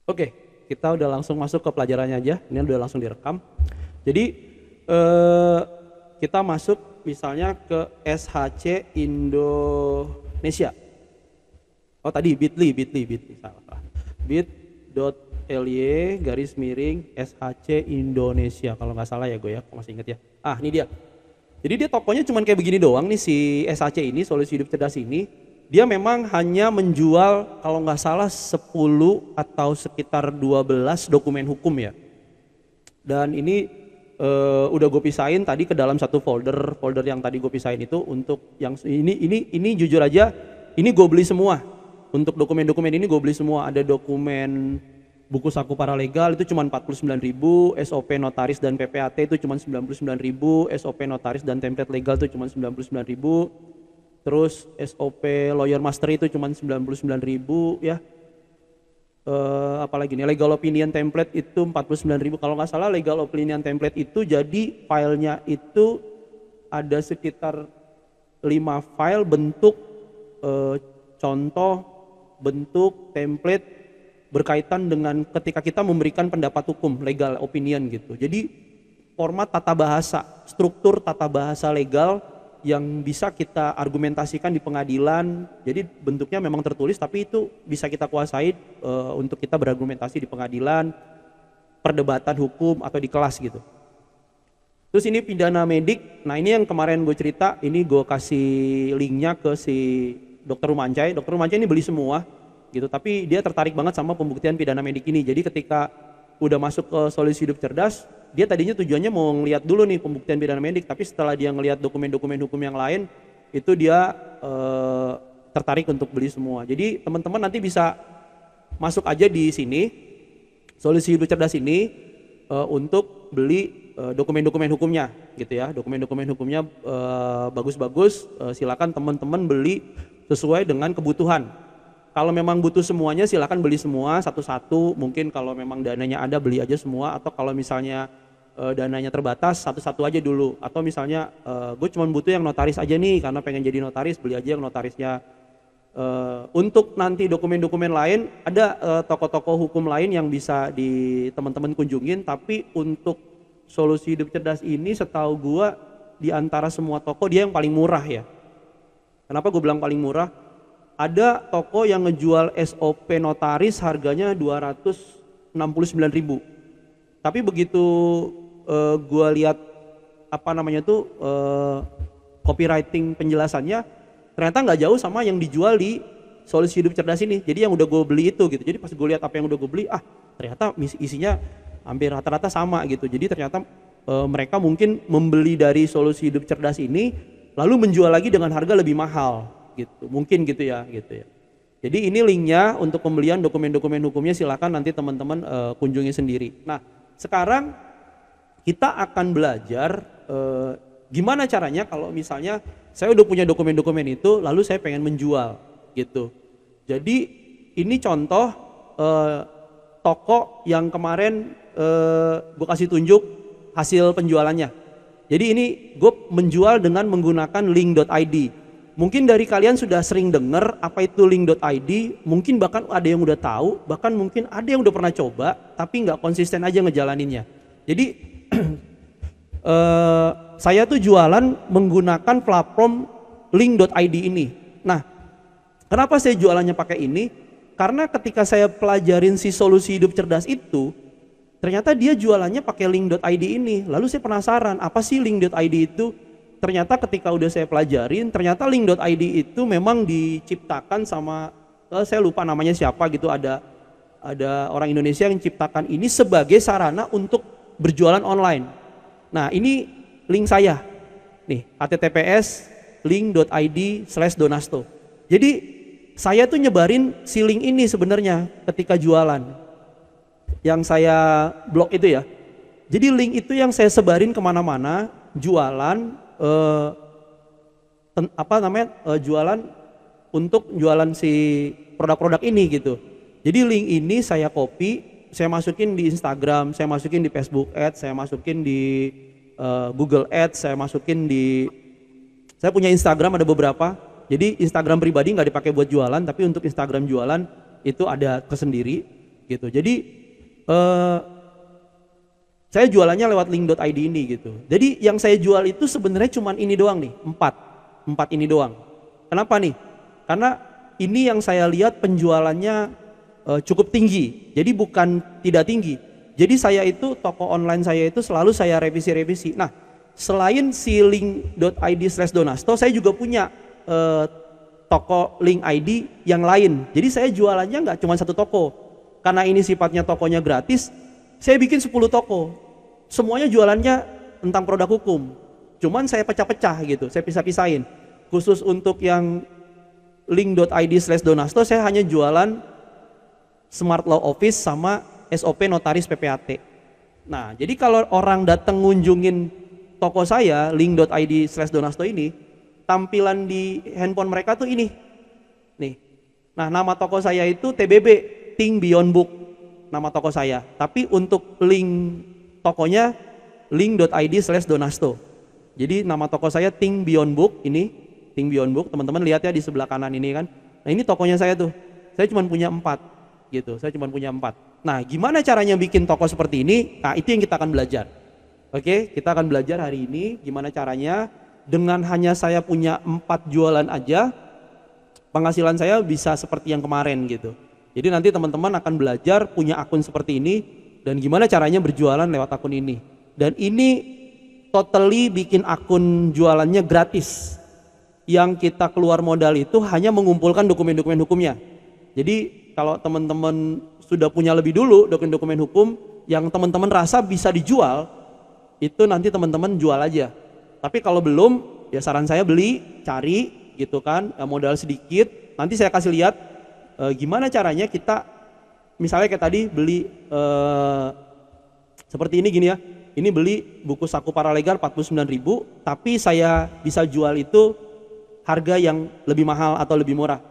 Oke, kita udah langsung masuk ke pelajarannya aja. Ini udah langsung direkam. Jadi kita masuk misalnya ke SHC Indonesia. Oh tadi bit.ly salah. bit.ly garis miring SHC Indonesia. Kalau nggak salah ya gue ya, masih inget ya. Ah ini dia. Jadi dia tokonya cuman kayak begini doang nih si SHC ini, Solusi Hidup Cerdas ini. Dia memang hanya menjual kalau nggak salah 10 atau sekitar 12 dokumen hukum ya. Dan ini udah gue pisahin tadi ke dalam satu folder yang tadi gue pisahin itu untuk yang ini jujur aja ini gue beli semua. Untuk dokumen-dokumen ini gue beli semua. Ada dokumen buku saku paralegal itu cuma 49.000, SOP notaris dan PPAT itu cuma 99.000, SOP notaris dan template legal itu cuma 99.000. Terus SOP lawyer master itu cuma 99.000 ya. Apalagi nih legal opinion template itu 49.000. Kalau nggak salah legal opinion template itu jadi filenya itu ada sekitar 5 file bentuk contoh, bentuk, template berkaitan dengan ketika kita memberikan pendapat hukum, legal opinion gitu. Jadi format tata bahasa, struktur tata bahasa legal yang bisa kita argumentasikan di pengadilan. Jadi bentuknya memang tertulis tapi itu bisa kita kuasai untuk kita berargumentasi di pengadilan, perdebatan hukum atau di kelas gitu. Terus ini pidana medik. Nah ini yang kemarin gue cerita, ini gue kasih linknya ke si Dr. Rumancai. Dr. Rumancai ini beli semua gitu, tapi dia tertarik banget sama pembuktian pidana medik ini. Jadi ketika udah masuk ke Solusi Hidup Cerdas, dia tadinya tujuannya mau ngeliat dulu nih pembuktian pidana medik, tapi setelah dia ngeliat dokumen-dokumen hukum yang lain, itu dia tertarik untuk beli semua. Jadi teman-teman nanti bisa masuk aja di sini, Solusi Hidup Cerdas ini untuk beli dokumen-dokumen hukumnya gitu ya. Dokumen-dokumen hukumnya bagus-bagus, silakan teman-teman beli sesuai dengan kebutuhan. Kalau memang butuh semuanya silakan beli semua satu-satu, mungkin kalau memang dananya ada beli aja semua, atau kalau misalnya dananya terbatas satu-satu aja dulu, atau misalnya gue cuma butuh yang notaris aja nih karena pengen jadi notaris, beli aja yang notarisnya. Untuk nanti dokumen-dokumen lain ada toko-toko hukum lain yang bisa di teman-teman kunjungin, tapi untuk Solusi Hidup Cerdas ini setahu gue di antara semua toko dia yang paling murah ya. Kenapa gue bilang paling murah? Ada toko yang ngejual SOP notaris harganya 269.000. Tapi begitu gua lihat apa namanya tuh copywriting penjelasannya, ternyata nggak jauh sama yang dijual di Solusi Hidup Cerdas ini. Jadi yang udah gue beli itu gitu. Jadi pas gue lihat apa yang udah gue beli, ternyata isinya hampir rata-rata sama gitu. Jadi ternyata mereka mungkin membeli dari Solusi Hidup Cerdas ini lalu menjual lagi dengan harga lebih mahal gitu, mungkin gitu ya. Jadi ini linknya untuk pembelian dokumen-dokumen hukumnya, silakan nanti teman-teman kunjungi sendiri. Nah sekarang kita akan belajar gimana caranya kalau misalnya saya udah punya dokumen-dokumen itu lalu saya pengen menjual gitu. Jadi ini contoh toko yang kemarin gue kasih tunjuk hasil penjualannya. Jadi ini gue menjual dengan menggunakan link.id. Mungkin dari kalian sudah sering dengar apa itu link.id, mungkin bahkan ada yang udah tahu, bahkan mungkin ada yang udah pernah coba, tapi nggak konsisten aja ngejalaninnya. Jadi saya tuh jualan menggunakan platform link.id ini. Nah, kenapa saya jualannya pakai ini? Karena ketika saya pelajarin si Solusi Hidup Cerdas itu, ternyata dia jualannya pakai link.id ini. Lalu saya penasaran, apa sih link.id itu? Ternyata ketika udah saya pelajarin, ternyata link.id itu memang diciptakan sama saya lupa namanya siapa gitu, ada orang Indonesia yang ciptakan ini sebagai sarana untuk berjualan online. Nah ini link saya nih, https link.id/donasto. Jadi saya tuh nyebarin si link ini sebenarnya ketika jualan yang saya blog itu ya. Jadi link itu yang saya sebarin kemana-mana jualan jualan untuk jualan si produk-produk ini gitu. Jadi link ini saya copy, saya masukin di Instagram, saya masukin di Facebook Ads, saya masukin di Google Ads, saya punya Instagram ada beberapa. Jadi Instagram pribadi nggak dipakai buat jualan, tapi untuk Instagram jualan itu ada tersendiri. gitu. Jadi saya jualannya lewat link.id ini gitu. Jadi yang saya jual itu sebenarnya cuma ini doang nih, 4 ini doang. Kenapa nih? Karena ini yang saya lihat penjualannya cukup tinggi. Jadi bukan tidak tinggi. Jadi saya itu toko online saya itu selalu saya revisi-revisi. Nah, selain si link.id/donasto, saya juga punya toko link ID yang lain. Jadi saya jualannya nggak cuma satu toko. Karena ini sifatnya tokonya gratis, saya bikin 10 toko. Semuanya jualannya tentang produk hukum. Cuman saya pecah-pecah gitu, saya pisah-pisahin. Khusus untuk yang link.id/donasto saya hanya jualan Smart Law Office sama SOP Notaris PPAT. Nah, jadi kalau orang datang ngunjungin toko saya link.id/donasto ini, tampilan di handphone mereka tuh ini. Nih. Nah, nama toko saya itu TBB, Think Beyond Book. Nama toko saya. Tapi untuk link tokonya link.id/donasto. Jadi nama toko saya Think Beyond Book ini, Think Beyond Book. Teman-teman lihat ya di sebelah kanan ini kan. Nah, ini tokonya saya tuh. Saya cuma punya 4 gitu. Saya cuma punya 4. Nah, gimana caranya bikin toko seperti ini? Nah, itu yang kita akan belajar. Oke, kita akan belajar hari ini gimana caranya dengan hanya saya punya 4 jualan aja penghasilan saya bisa seperti yang kemarin gitu. Jadi nanti teman-teman akan belajar punya akun seperti ini dan gimana caranya berjualan lewat akun ini. Dan ini totally bikin akun jualannya gratis. Yang kita keluar modal itu hanya mengumpulkan dokumen-dokumen hukumnya. Jadi kalau teman-teman sudah punya lebih dulu dokumen-dokumen hukum yang teman-teman rasa bisa dijual, itu nanti teman-teman jual aja. Tapi kalau belum, ya saran saya beli, cari gitu kan, modal sedikit. Nanti saya kasih lihat gimana caranya kita, misalnya kayak tadi beli seperti ini gini ya. Ini beli buku saku paralegal 49.000, tapi saya bisa jual itu harga yang lebih mahal atau lebih murah.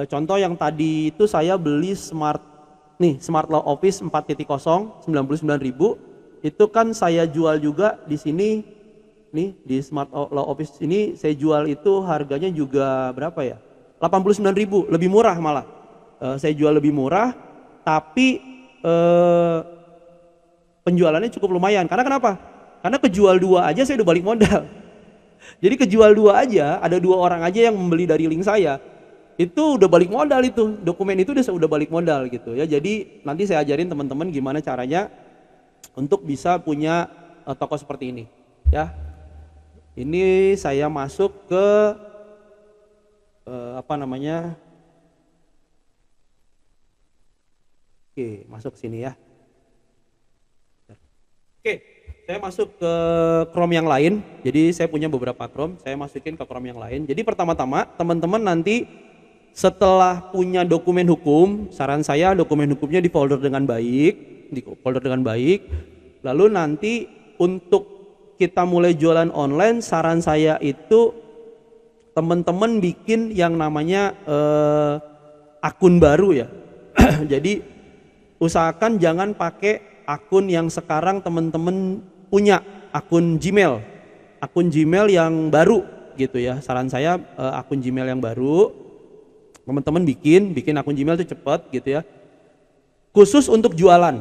Contoh yang tadi itu saya beli Smart Law Office 4.0 99.000, itu kan saya jual juga di sini nih di Smart Law Office ini saya jual itu harganya juga berapa ya? 89.000, lebih murah malah. Saya jual lebih murah, tapi penjualannya cukup lumayan. Karena kenapa? Karena kejual 2 aja saya udah balik modal. Jadi kejual 2 aja, ada 2 orang aja yang membeli dari link saya. Itu udah balik modal itu. Dokumen itu udah balik modal gitu ya. Jadi nanti saya ajarin teman-teman gimana caranya untuk bisa punya toko seperti ini ya. Ini saya masuk ke Oke, masuk ke sini ya. Oke, saya masuk ke Chrome yang lain. Jadi saya punya beberapa Chrome, saya masukin ke Chrome yang lain. Jadi pertama-tama teman-teman nanti setelah punya dokumen hukum, saran saya dokumen hukumnya di folder dengan baik, Lalu nanti untuk kita mulai jualan online, saran saya itu teman-teman bikin yang namanya akun baru ya. Jadi usahakan jangan pakai akun yang sekarang teman-teman punya, akun Gmail yang baru gitu ya. Saran saya akun Gmail yang baru, teman-teman bikin akun Gmail itu cepat gitu ya. Khusus untuk jualan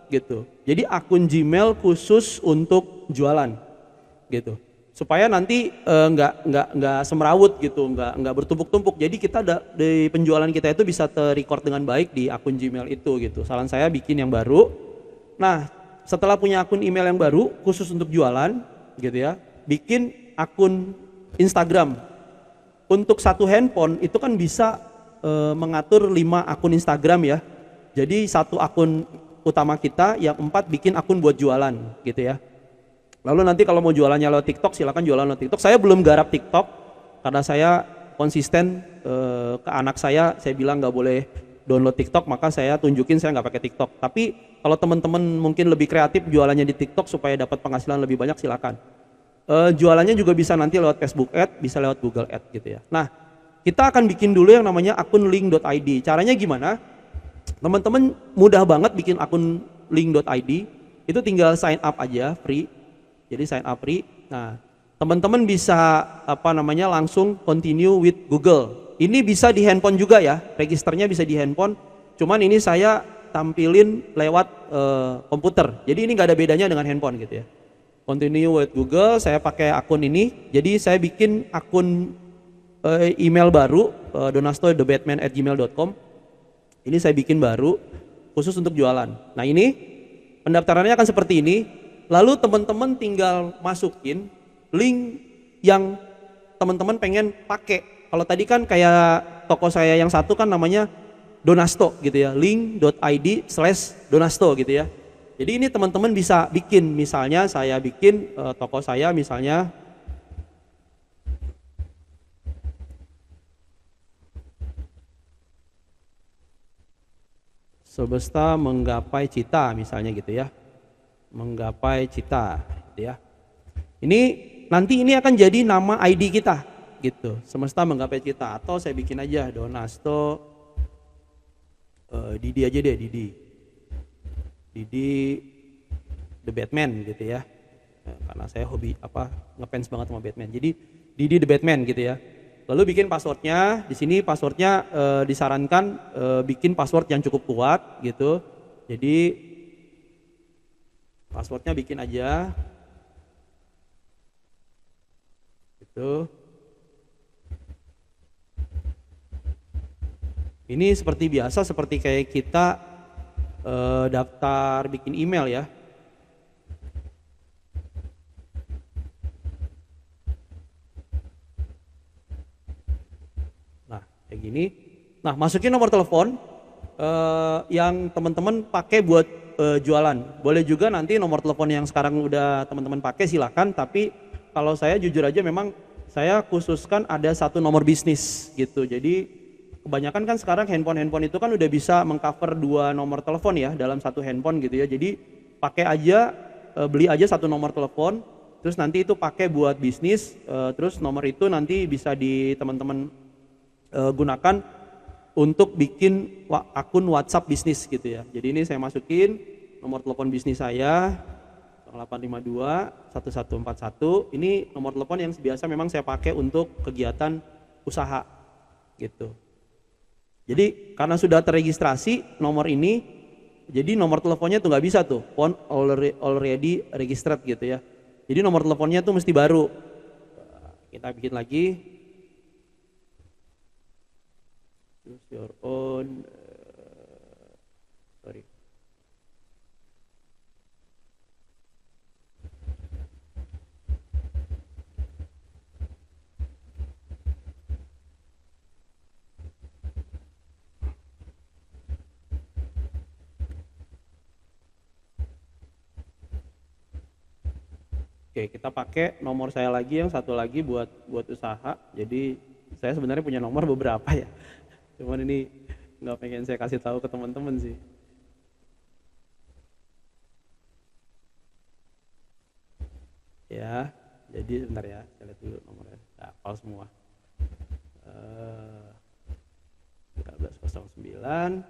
gitu. Jadi akun Gmail khusus untuk jualan gitu. Supaya nanti nggak semrawut gitu, nggak bertumpuk-tumpuk. Jadi kita di penjualan kita itu bisa terrecord dengan baik di akun Gmail itu gitu. Saran saya bikin yang baru. Nah, setelah punya akun email yang baru khusus untuk jualan gitu ya, bikin akun Instagram. Untuk satu handphone itu kan bisa mengatur 5 akun Instagram ya. Jadi satu akun utama kita, yang 4 bikin akun buat jualan gitu ya. Lalu nanti kalau mau jualannya lewat TikTok, silakan jualan lewat TikTok. Saya belum garap TikTok karena saya konsisten ke anak saya bilang nggak boleh download TikTok, maka saya tunjukin saya nggak pakai TikTok. Tapi kalau teman-teman mungkin lebih kreatif jualannya di TikTok supaya dapat penghasilan lebih banyak, silakan. Jualannya juga bisa nanti lewat Facebook Ads, bisa lewat Google Ads gitu ya. Nah, kita akan bikin dulu yang namanya akun link.id. Caranya gimana? Teman-teman mudah banget bikin akun link.id. Itu tinggal sign up aja, free. Jadi sign up free. Nah, teman-teman bisa langsung continue with Google. Ini bisa di handphone juga ya, registernya bisa di handphone. cuman ini saya tampilin lewat komputer. Jadi ini nggak ada bedanya dengan handphone gitu ya. Continue with Google, saya pakai akun ini. Jadi saya bikin akun email baru, donasto@thebatman@gmail.com. Ini saya bikin baru khusus untuk jualan. Nah ini pendaftarannya akan seperti ini. Lalu teman-teman tinggal masukin link yang teman-teman pengen pakai. Kalau tadi kan kayak toko saya yang satu kan namanya Donasto gitu ya, link.id/donasto gitu ya. Jadi ini teman-teman bisa bikin, misalnya saya bikin toko saya misalnya Sebesta menggapai cita misalnya gitu ya. Menggapai cita gitu ya. Ini nanti ini akan jadi nama ID kita gitu. Semesta menggapai cita, atau saya bikin aja Donasto Didi aja deh, Didi The Batman gitu ya. Karena saya hobi ngefans banget sama Batman. Jadi Didi The Batman gitu ya. Lalu bikin passwordnya, di sini passwordnya disarankan bikin password yang cukup kuat gitu. Jadi passwordnya bikin aja gitu. Ini seperti biasa, seperti kayak kita daftar bikin email ya. Kayak gini. Nah, masukin nomor telepon yang teman-teman pakai buat jualan. Boleh juga nanti nomor telepon yang sekarang udah teman-teman pakai silakan, tapi kalau saya jujur aja memang saya khususkan ada satu nomor bisnis gitu. Jadi kebanyakan kan sekarang handphone itu kan udah bisa mengcover 2 nomor telepon ya dalam satu handphone gitu ya. Jadi pakai aja, beli aja satu nomor telepon, terus nanti itu pakai buat bisnis, terus nomor itu nanti bisa di teman-teman gunakan untuk bikin akun WhatsApp bisnis gitu ya. Jadi ini saya masukin nomor telepon bisnis saya 0852 1141. Ini nomor telepon yang biasa memang saya pakai untuk kegiatan usaha gitu. Jadi karena sudah terregistrasi nomor ini, jadi nomor teleponnya tuh nggak bisa tuh phone already registered gitu ya. Jadi nomor teleponnya tuh mesti baru. Kita bikin lagi. Choose your own sorry. Oke, kita pakai nomor saya lagi yang satu lagi buat usaha. Jadi saya sebenarnya punya nomor beberapa ya. Cuman ini nggak pengen saya kasih tahu ke teman-teman sih. Ya, jadi sebentar ya, saya lihat dulu nomornya. Nah, hafal semua. 1309.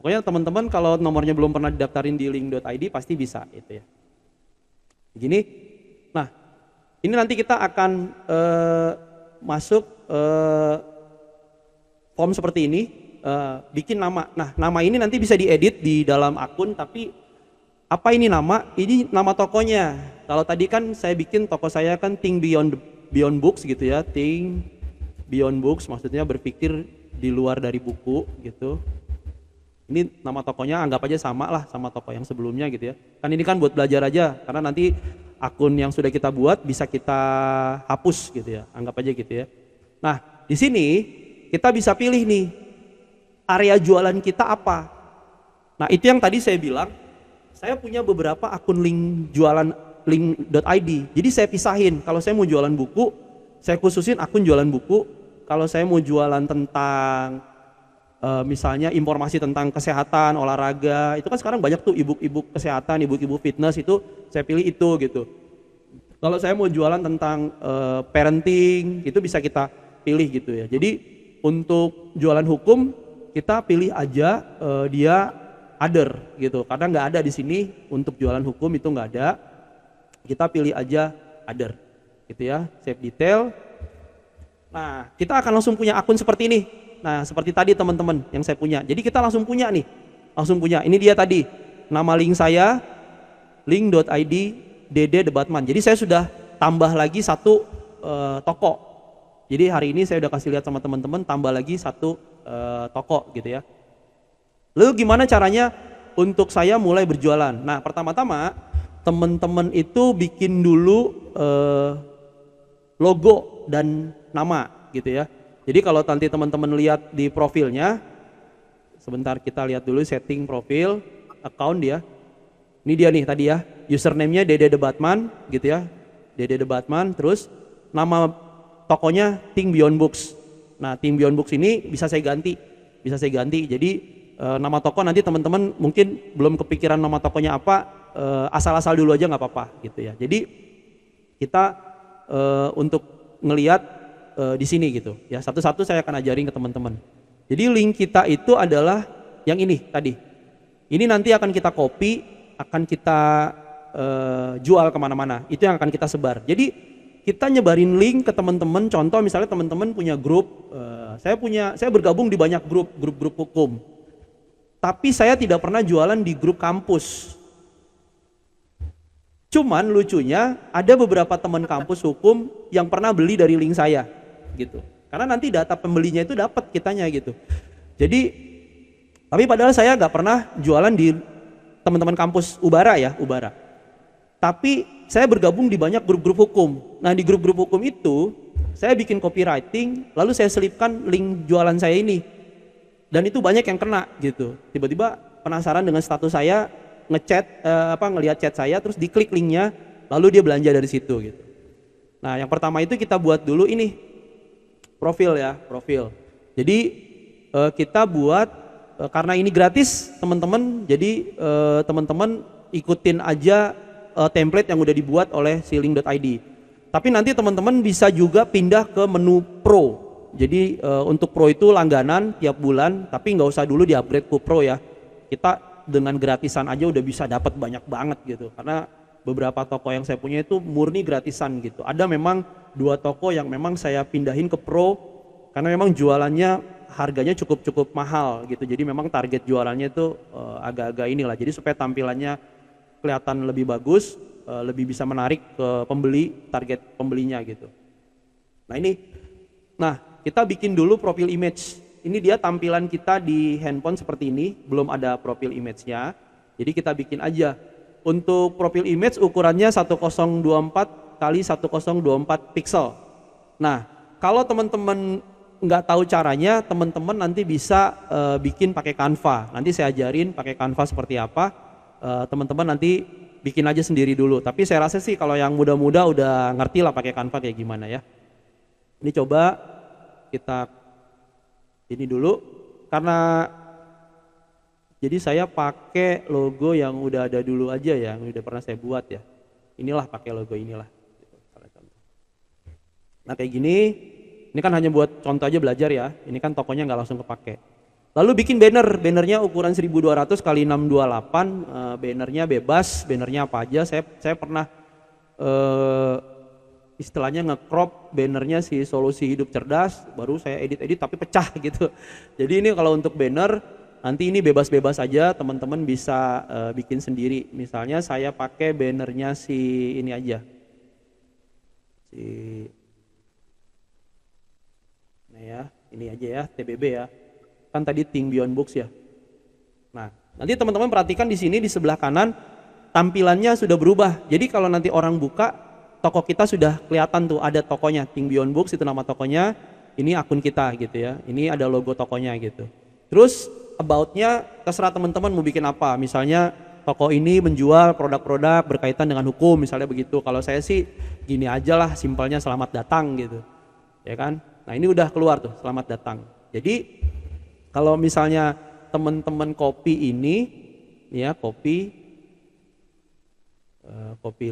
Pokoknya teman-teman kalau nomornya belum pernah didaftarin di link.id pasti bisa itu ya. Begini. Nah, ini nanti kita akan masuk form seperti ini, bikin nama. Nah, nama ini nanti bisa diedit di dalam akun, tapi apa ini nama? Ini nama tokonya. Kalau tadi kan saya bikin toko saya kan Think Beyond Books gitu ya, Think Beyond Books, maksudnya berpikir di luar dari buku gitu. Ini nama tokonya anggap aja sama lah sama toko yang sebelumnya gitu ya. Kan ini kan buat belajar aja, karena nanti akun yang sudah kita buat bisa kita hapus gitu ya, anggap aja gitu ya. Nah, di sini kita bisa pilih nih area jualan kita apa. Nah, itu yang tadi saya bilang, saya punya beberapa akun link jualan link.id. Jadi saya pisahin, kalau saya mau jualan buku, saya khususin akun jualan buku. Kalau saya mau jualan tentang misalnya informasi tentang kesehatan, olahraga, itu kan sekarang banyak tuh ibu-ibu kesehatan, ibu-ibu fitness, itu saya pilih itu gitu. Kalau saya mau jualan tentang parenting, itu bisa kita pilih gitu ya. Jadi untuk jualan hukum kita pilih aja dia other gitu, karena nggak ada di sini untuk jualan hukum, itu nggak ada. Kita pilih aja other gitu ya, save detail. Nah, kita akan langsung punya akun seperti ini. Nah seperti tadi teman-teman yang saya punya. Jadi kita langsung punya nih, langsung punya. Ini dia tadi, nama link saya, link.id Dede Debatman. Jadi saya sudah tambah lagi satu toko. Jadi hari ini saya udah kasih lihat sama teman-teman, tambah lagi satu toko gitu ya. Lalu gimana caranya untuk saya mulai berjualan? Nah pertama-tama teman-teman itu bikin dulu logo dan nama gitu ya. Jadi kalau nanti teman-teman lihat di profilnya, sebentar kita lihat dulu setting profil, account dia. Ini dia nih tadi ya, username-nya Dede Debatman gitu ya. Dede Debatman, terus nama tokonya Think Beyond Books. Nah, Think Beyond Books ini bisa saya ganti. Jadi nama toko nanti teman-teman mungkin belum kepikiran nama tokonya apa, asal-asal dulu aja nggak apa-apa gitu ya. Jadi kita untuk ngelihat di sini gitu ya, satu-satu saya akan ajarin ke teman-teman. Jadi link kita itu adalah yang ini tadi. Ini nanti akan kita copy, akan kita jual kemana-mana. Itu yang akan kita sebar. Jadi kita nyebarin link ke teman-teman. Contoh misalnya teman-teman punya grup, saya bergabung di banyak grup hukum. Tapi saya tidak pernah jualan di grup kampus. Cuman lucunya ada beberapa teman kampus hukum yang pernah beli dari link saya gitu. Karena nanti data pembelinya itu dapat kitanya gitu. Jadi tapi padahal saya nggak pernah jualan di teman-teman kampus Ubara ya, Ubara. Tapi saya bergabung di banyak grup-grup hukum. Nah di grup-grup hukum itu saya bikin copywriting, lalu saya selipkan link jualan saya ini. Dan itu banyak yang kena gitu. Tiba-tiba penasaran dengan status saya, ngelihat chat saya, terus diklik linknya, lalu dia belanja dari situ gitu. Nah yang pertama itu kita buat dulu ini profil ya, profil. Jadi kita buat karena ini gratis teman-teman, jadi teman-teman ikutin aja template yang udah dibuat oleh si link.id. Tapi nanti teman-teman bisa juga pindah ke menu Pro. Jadi untuk Pro itu langganan tiap bulan, tapi nggak usah dulu di-upgrade ke Pro ya. Kita dengan gratisan aja udah bisa dapat banyak banget gitu. Karena beberapa toko yang saya punya itu murni gratisan gitu. Ada memang 2 toko yang memang saya pindahin ke Pro karena memang jualannya harganya cukup mahal gitu. Jadi memang target jualannya itu agak-agak inilah. Jadi supaya tampilannya kelihatan lebih bagus, lebih bisa menarik ke pembeli, target pembelinya gitu. Nah kita bikin dulu profil image. Ini dia tampilan kita di handphone seperti ini, belum ada profil image-nya. Jadi kita bikin aja. Untuk profil image ukurannya 1024 kali 1024 pixel. Nah, kalau teman-teman nggak tahu caranya, teman-teman nanti bisa bikin pakai Canva. Nanti saya ajarin pakai Canva seperti apa. Teman-teman nanti bikin aja sendiri dulu. Tapi saya rasa sih kalau yang muda-muda udah ngerti lah pakai Canva kayak gimana ya. Ini coba kita ini dulu karena jadi saya pakai logo yang udah ada dulu aja ya, yang udah pernah saya buat ya. Inilah pakai logo inilah. Nah kayak gini, ini kan hanya buat contoh aja belajar ya. Ini kan tokonya nggak langsung kepake. Lalu bikin bannernya ukuran 1200 kali 628, bannernya bebas, bannernya apa aja. Saya pernah istilahnya nge-crop bannernya si Solusi Hidup Cerdas, baru saya edit tapi pecah gitu. Jadi ini kalau untuk banner nanti ini bebas-bebas aja, teman-teman bisa bikin sendiri. Misalnya saya pakai bannernya si ini aja, nah ya, ini aja ya, TBB ya. Kan tadi Think Beyond Books ya. Nah, nanti teman-teman perhatikan di sini di sebelah kanan tampilannya sudah berubah. Jadi kalau nanti orang buka toko kita sudah kelihatan tuh ada tokonya, Think Beyond Books itu nama tokonya, ini akun kita gitu ya. Ini ada logo tokonya gitu. Terus about-nya terserah teman-teman mau bikin apa. Misalnya toko ini menjual produk-produk berkaitan dengan hukum misalnya begitu. Kalau saya sih gini aja lah, simpelnya selamat datang gitu. Ya kan? Nah, ini udah keluar tuh, selamat datang. Jadi kalau misalnya teman-teman copy ini ya, copy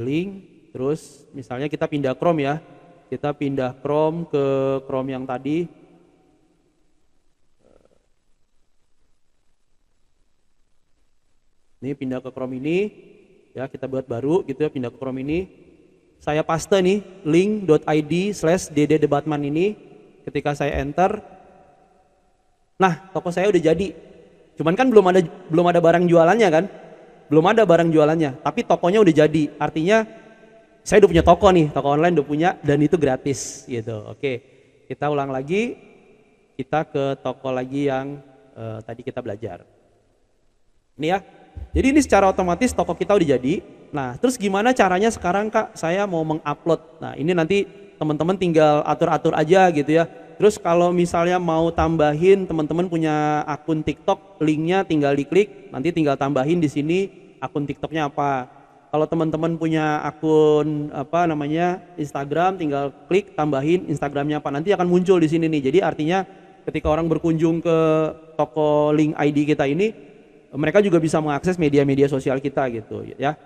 link, terus misalnya kita pindah Chrome ya. Kita pindah Chrome ke Chrome yang tadi. Ini pindah ke Chrome ini, ya kita buat baru gitu ya, pindah ke Chrome ini. Saya paste nih link.id/dddebatman ini. Ketika saya enter, Nah, toko saya udah jadi. Cuman kan belum ada barang jualannya kan? Belum ada barang jualannya, tapi tokonya udah jadi. Artinya saya udah punya toko nih, toko online udah punya dan itu gratis gitu. Oke. Kita ulang lagi. Kita ke toko lagi yang tadi kita belajar. Ini ya. Jadi ini secara otomatis toko kita udah jadi. Nah, terus gimana caranya sekarang Kak? Saya mau mengupload. Nah, ini nanti teman-teman tinggal atur-atur aja gitu ya. Terus kalau misalnya mau tambahin, teman-teman punya akun TikTok, linknya tinggal diklik, nanti tinggal tambahin di sini akun TikToknya apa. Kalau teman-teman punya akun Instagram, tinggal klik tambahin Instagramnya apa. Nanti akan muncul di sini nih. Jadi artinya ketika orang berkunjung ke toko link ID kita ini, mereka juga bisa mengakses media-media sosial kita gitu ya.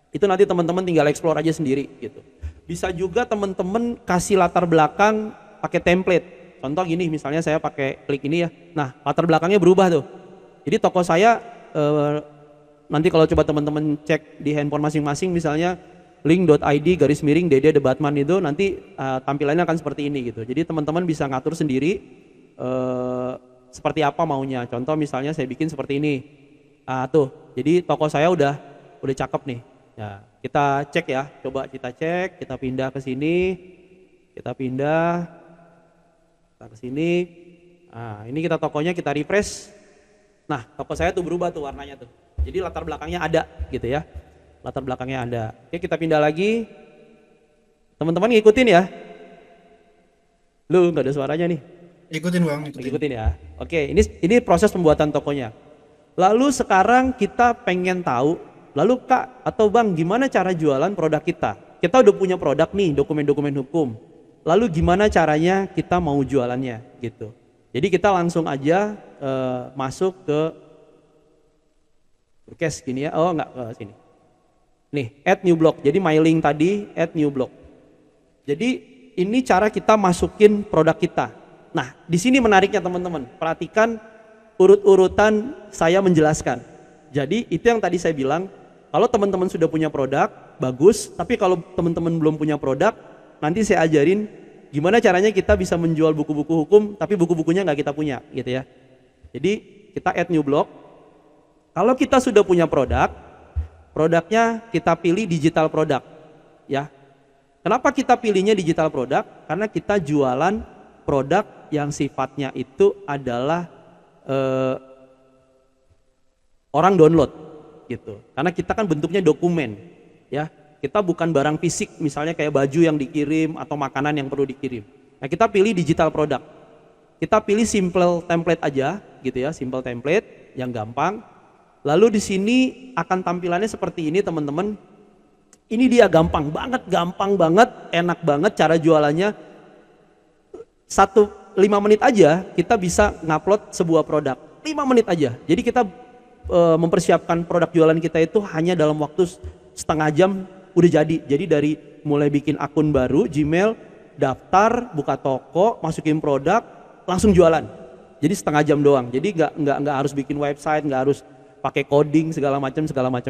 Itu nanti teman-teman tinggal explore aja sendiri gitu. Bisa juga teman-teman kasih latar belakang pakai template. Contoh gini, misalnya saya pakai klik ini ya. Nah, latar belakangnya berubah tuh. Jadi toko saya nanti kalau coba teman-teman cek di handphone masing-masing, misalnya link.id/Dede The Batman itu nanti tampilannya akan seperti ini gitu. Jadi teman-teman bisa ngatur sendiri seperti apa maunya. Contoh misalnya saya bikin seperti ini. Tuh. Jadi toko saya udah cakep nih. Ya, kita cek ya. Coba kita cek, kita pindah ke sini. Kita pindah ke sini. Nah, ini kita tokonya kita refresh. Nah, toko saya tuh berubah tuh warnanya tuh. Jadi latar belakangnya ada gitu ya. Latar belakangnya ada. Oke, kita pindah lagi. Teman-teman ngikutin ya. Lu nggak ada suaranya nih. Ikutin Bang, ikutin ya. Oke, ini proses pembuatan tokonya. Lalu sekarang kita pengen tahu, lalu Kak atau Bang, gimana cara jualan produk kita? Kita udah punya produk nih, dokumen-dokumen hukum. Lalu gimana caranya kita mau jualannya gitu. Jadi kita langsung aja masuk ke Broadcast gini ya. Oh enggak, ke sini. Nih, add new blog. Jadi my link tadi add new blog. Jadi ini cara kita masukin produk kita. Nah, di sini menariknya teman-teman. Perhatikan urut-urutan saya menjelaskan. Jadi itu yang tadi saya bilang, kalau teman-teman sudah punya produk, bagus. Tapi kalau teman-teman belum punya produk, nanti saya ajarin gimana caranya kita bisa menjual buku-buku hukum, tapi buku-bukunya nggak kita punya, gitu ya. Jadi kita add new blog. Kalau kita sudah punya produk, produknya kita pilih digital produk, ya. Kenapa kita pilihnya digital produk? Karena kita jualan produk yang sifatnya itu adalah orang download, gitu. Karena kita kan bentuknya dokumen, ya. Kita bukan barang fisik, misalnya kayak baju yang dikirim atau makanan yang perlu dikirim. Nah, kita pilih digital product. Kita pilih simple template aja, gitu ya, simple template yang gampang. Lalu di sini akan tampilannya seperti ini, teman-teman. Ini dia gampang banget, enak banget cara jualannya. 5 menit aja kita bisa ngupload sebuah produk. 5 menit aja. Jadi kita mempersiapkan produk jualan kita itu hanya dalam waktu setengah jam udah jadi. Jadi dari mulai bikin akun baru, Gmail, daftar, buka toko, masukin produk, langsung jualan. Jadi setengah jam doang. Jadi nggak harus bikin website, nggak harus pakai coding segala macam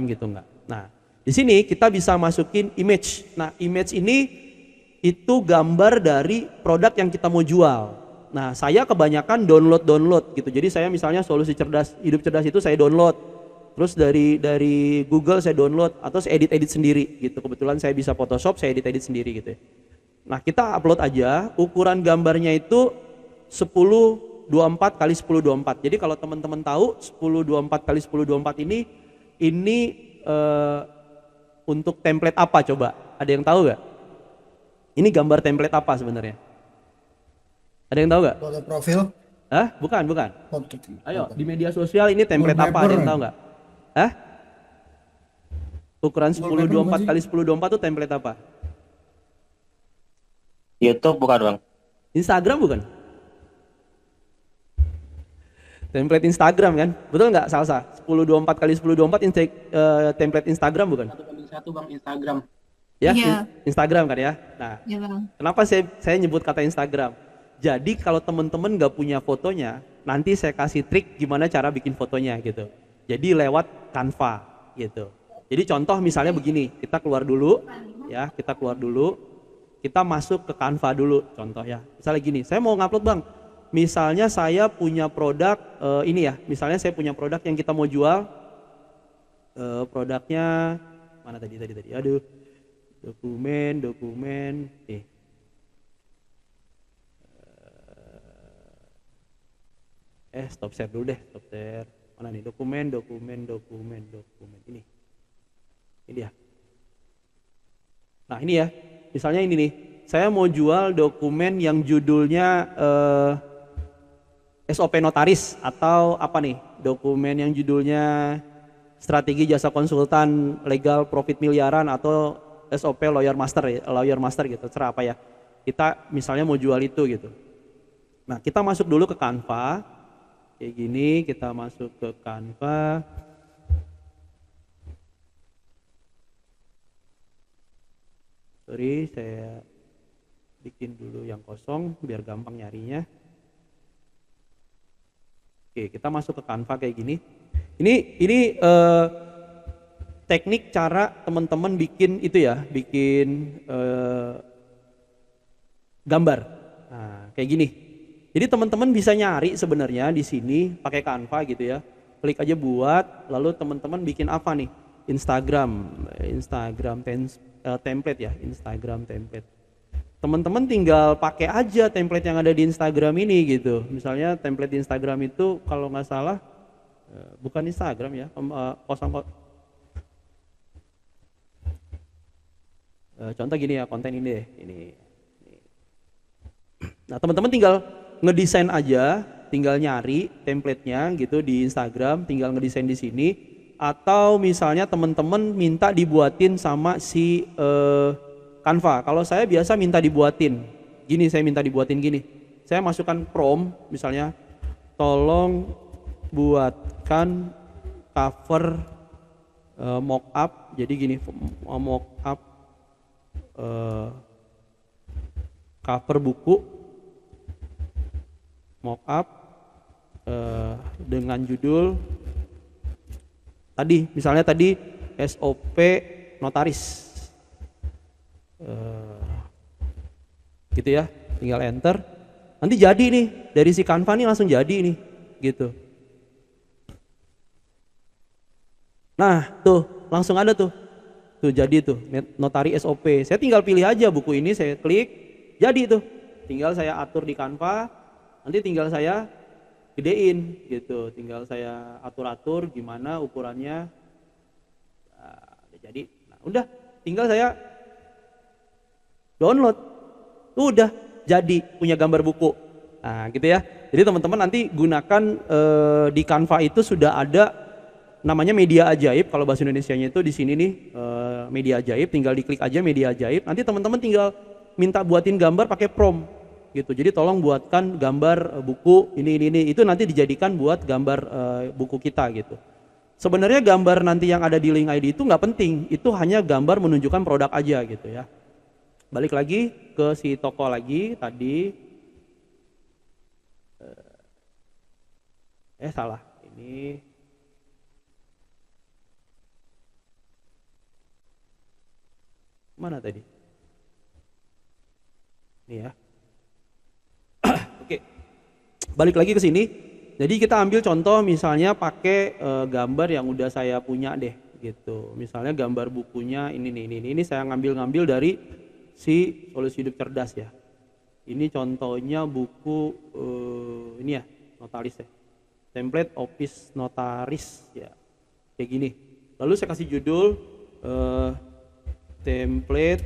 gitu, nggak. Nah, di sini kita bisa masukin image. Nah, image ini itu gambar dari produk yang kita mau jual. Nah, saya kebanyakan download gitu. Jadi saya misalnya solusi hidup cerdas itu saya download. Terus dari Google saya download atau saya edit sendiri gitu. Kebetulan saya bisa Photoshop, saya edit sendiri gitu. Nah, kita upload aja. Ukuran gambarnya itu 1024 kali 1024. Jadi kalau teman-teman tahu 1024 kali 1024 ini untuk template apa coba? Ada yang tahu gak? Ini gambar template apa sebenarnya? Ada yang tahu gak? Foto profil? Hah? Bukan. Ayo, di media sosial ini template apa? Ada yang tahu gak? Hah? Ukuran 1024 kali 1024 itu template apa? YouTube bukan Bang? Instagram bukan? Template Instagram kan? Betul nggak Salsa? 1024 kali 1024 template Instagram bukan? 1:1 Bang, Instagram. Ya, Iya. Instagram kan ya? Nah, Iya Bang. kenapa saya nyebut kata Instagram? Jadi kalau teman-teman nggak punya fotonya, nanti saya kasih trik gimana cara bikin fotonya gitu. Jadi lewat Canva gitu. Jadi contoh misalnya begini, kita keluar dulu, kita masuk ke Canva dulu contoh ya. Misalnya gini, saya mau ngupload Bang, misalnya saya punya produk ini ya, misalnya saya punya produk yang kita mau jual, produknya mana tadi, aduh, dokumen, stop share dulu deh, stop share. Mana nih, dokumen, ini dia. Nah ini ya, misalnya ini nih, saya mau jual dokumen yang judulnya SOP notaris atau apa nih, dokumen yang judulnya strategi jasa konsultan legal profit miliaran atau SOP lawyer master gitu, terserah apa ya. Kita misalnya mau jual itu gitu. Nah kita masuk dulu ke Canva, kayak gini, kita masuk ke Canva. Sorry, saya bikin dulu yang kosong biar gampang nyarinya. Oke, kita masuk ke Canva kayak gini. Ini teknik cara teman-teman bikin itu ya, bikin gambar. Nah, kayak gini. Jadi teman-teman bisa nyari sebenarnya di sini pakai Canva gitu ya. Klik aja buat, lalu teman-teman bikin apa nih? Instagram template ya, Instagram template. Teman-teman tinggal pakai aja template yang ada di Instagram ini gitu. Misalnya template di Instagram itu kalau nggak salah bukan Instagram ya, contoh gini ya, konten ini deh, ini. Nah teman-teman tinggal ngedesain aja, tinggal nyari templatenya gitu di Instagram, tinggal ngedesain di sini. Atau misalnya teman-teman minta dibuatin sama si Canva. Kalau saya biasa minta dibuatin gini, saya minta dibuatin gini. Saya masukkan prompt misalnya, tolong buatkan cover mockup. Jadi gini, mockup cover buku, mockup dengan judul tadi, misalnya tadi SOP notaris, gitu ya, tinggal enter, nanti jadi nih dari si Canva nih langsung jadi nih, gitu. Nah tuh langsung ada tuh jadi tuh notari SOP. Saya tinggal pilih aja buku ini, saya klik, jadi tuh, tinggal saya atur di Canva, nanti tinggal saya gedein gitu, tinggal saya atur-atur gimana ukurannya. Nah, jadi, nah, udah tinggal saya download, udah jadi punya gambar buku. Nah gitu ya. Jadi teman-teman nanti gunakan di Canva itu sudah ada namanya media ajaib. Kalau bahasa Indonesianya itu di sini nih, media ajaib. Tinggal diklik aja media ajaib. Nanti teman-teman tinggal minta buatin gambar pakai prompt gitu. Jadi tolong buatkan gambar buku ini. Itu nanti dijadikan buat gambar buku kita gitu. Sebenarnya gambar nanti yang ada di link ID itu nggak penting. Itu hanya gambar menunjukkan produk aja gitu ya. Balik lagi ke si toko lagi tadi. Salah. Ini mana tadi? Ini ya. Oke, balik lagi ke sini. Jadi kita ambil contoh misalnya pakai gambar yang udah saya punya deh, gitu. Misalnya gambar bukunya ini nih, ini saya ngambil dari si Solusi Hidup Cerdas ya. Ini contohnya buku ini ya, notaris ya. Template Office Notaris ya, kayak gini. Lalu saya kasih judul template.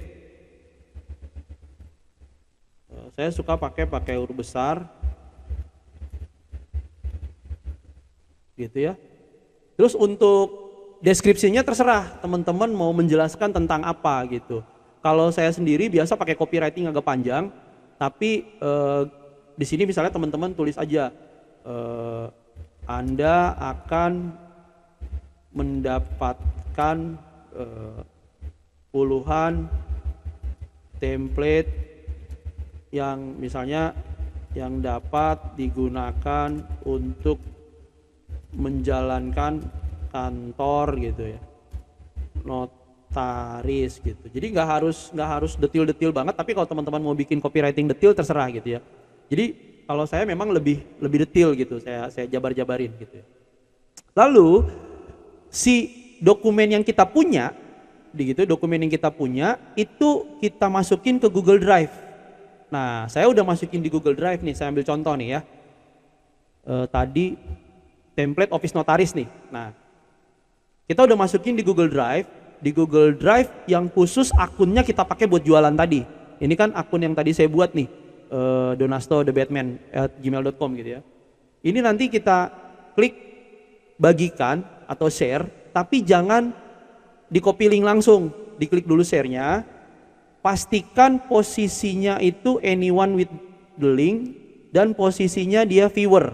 Saya suka pakai huruf besar gitu ya. Terus untuk deskripsinya terserah teman-teman mau menjelaskan tentang apa gitu. Kalau saya sendiri biasa pakai copywriting agak panjang, tapi di sini misalnya teman-teman tulis aja Anda akan mendapatkan puluhan template yang misalnya yang dapat digunakan untuk menjalankan kantor gitu ya, notaris gitu. Jadi nggak harus detail-detail banget, tapi kalau teman-teman mau bikin copywriting detail terserah gitu ya. Jadi kalau saya memang lebih detail gitu, saya jabar-jabarin gitu ya. Lalu si dokumen yang kita punya, dokumen yang kita punya itu kita masukin ke Google Drive. Nah, saya udah masukin di Google Drive nih, saya ambil contoh nih ya. Tadi template Office Notaris nih. Nah, kita udah masukin di Google Drive yang khusus akunnya kita pakai buat jualan tadi. Ini kan akun yang tadi saya buat nih, donasto.thebatman@gmail.com gitu ya. Ini nanti kita klik bagikan atau share, tapi jangan di copy link langsung, diklik dulu share-nya. Pastikan posisinya itu anyone with the link dan posisinya dia viewer.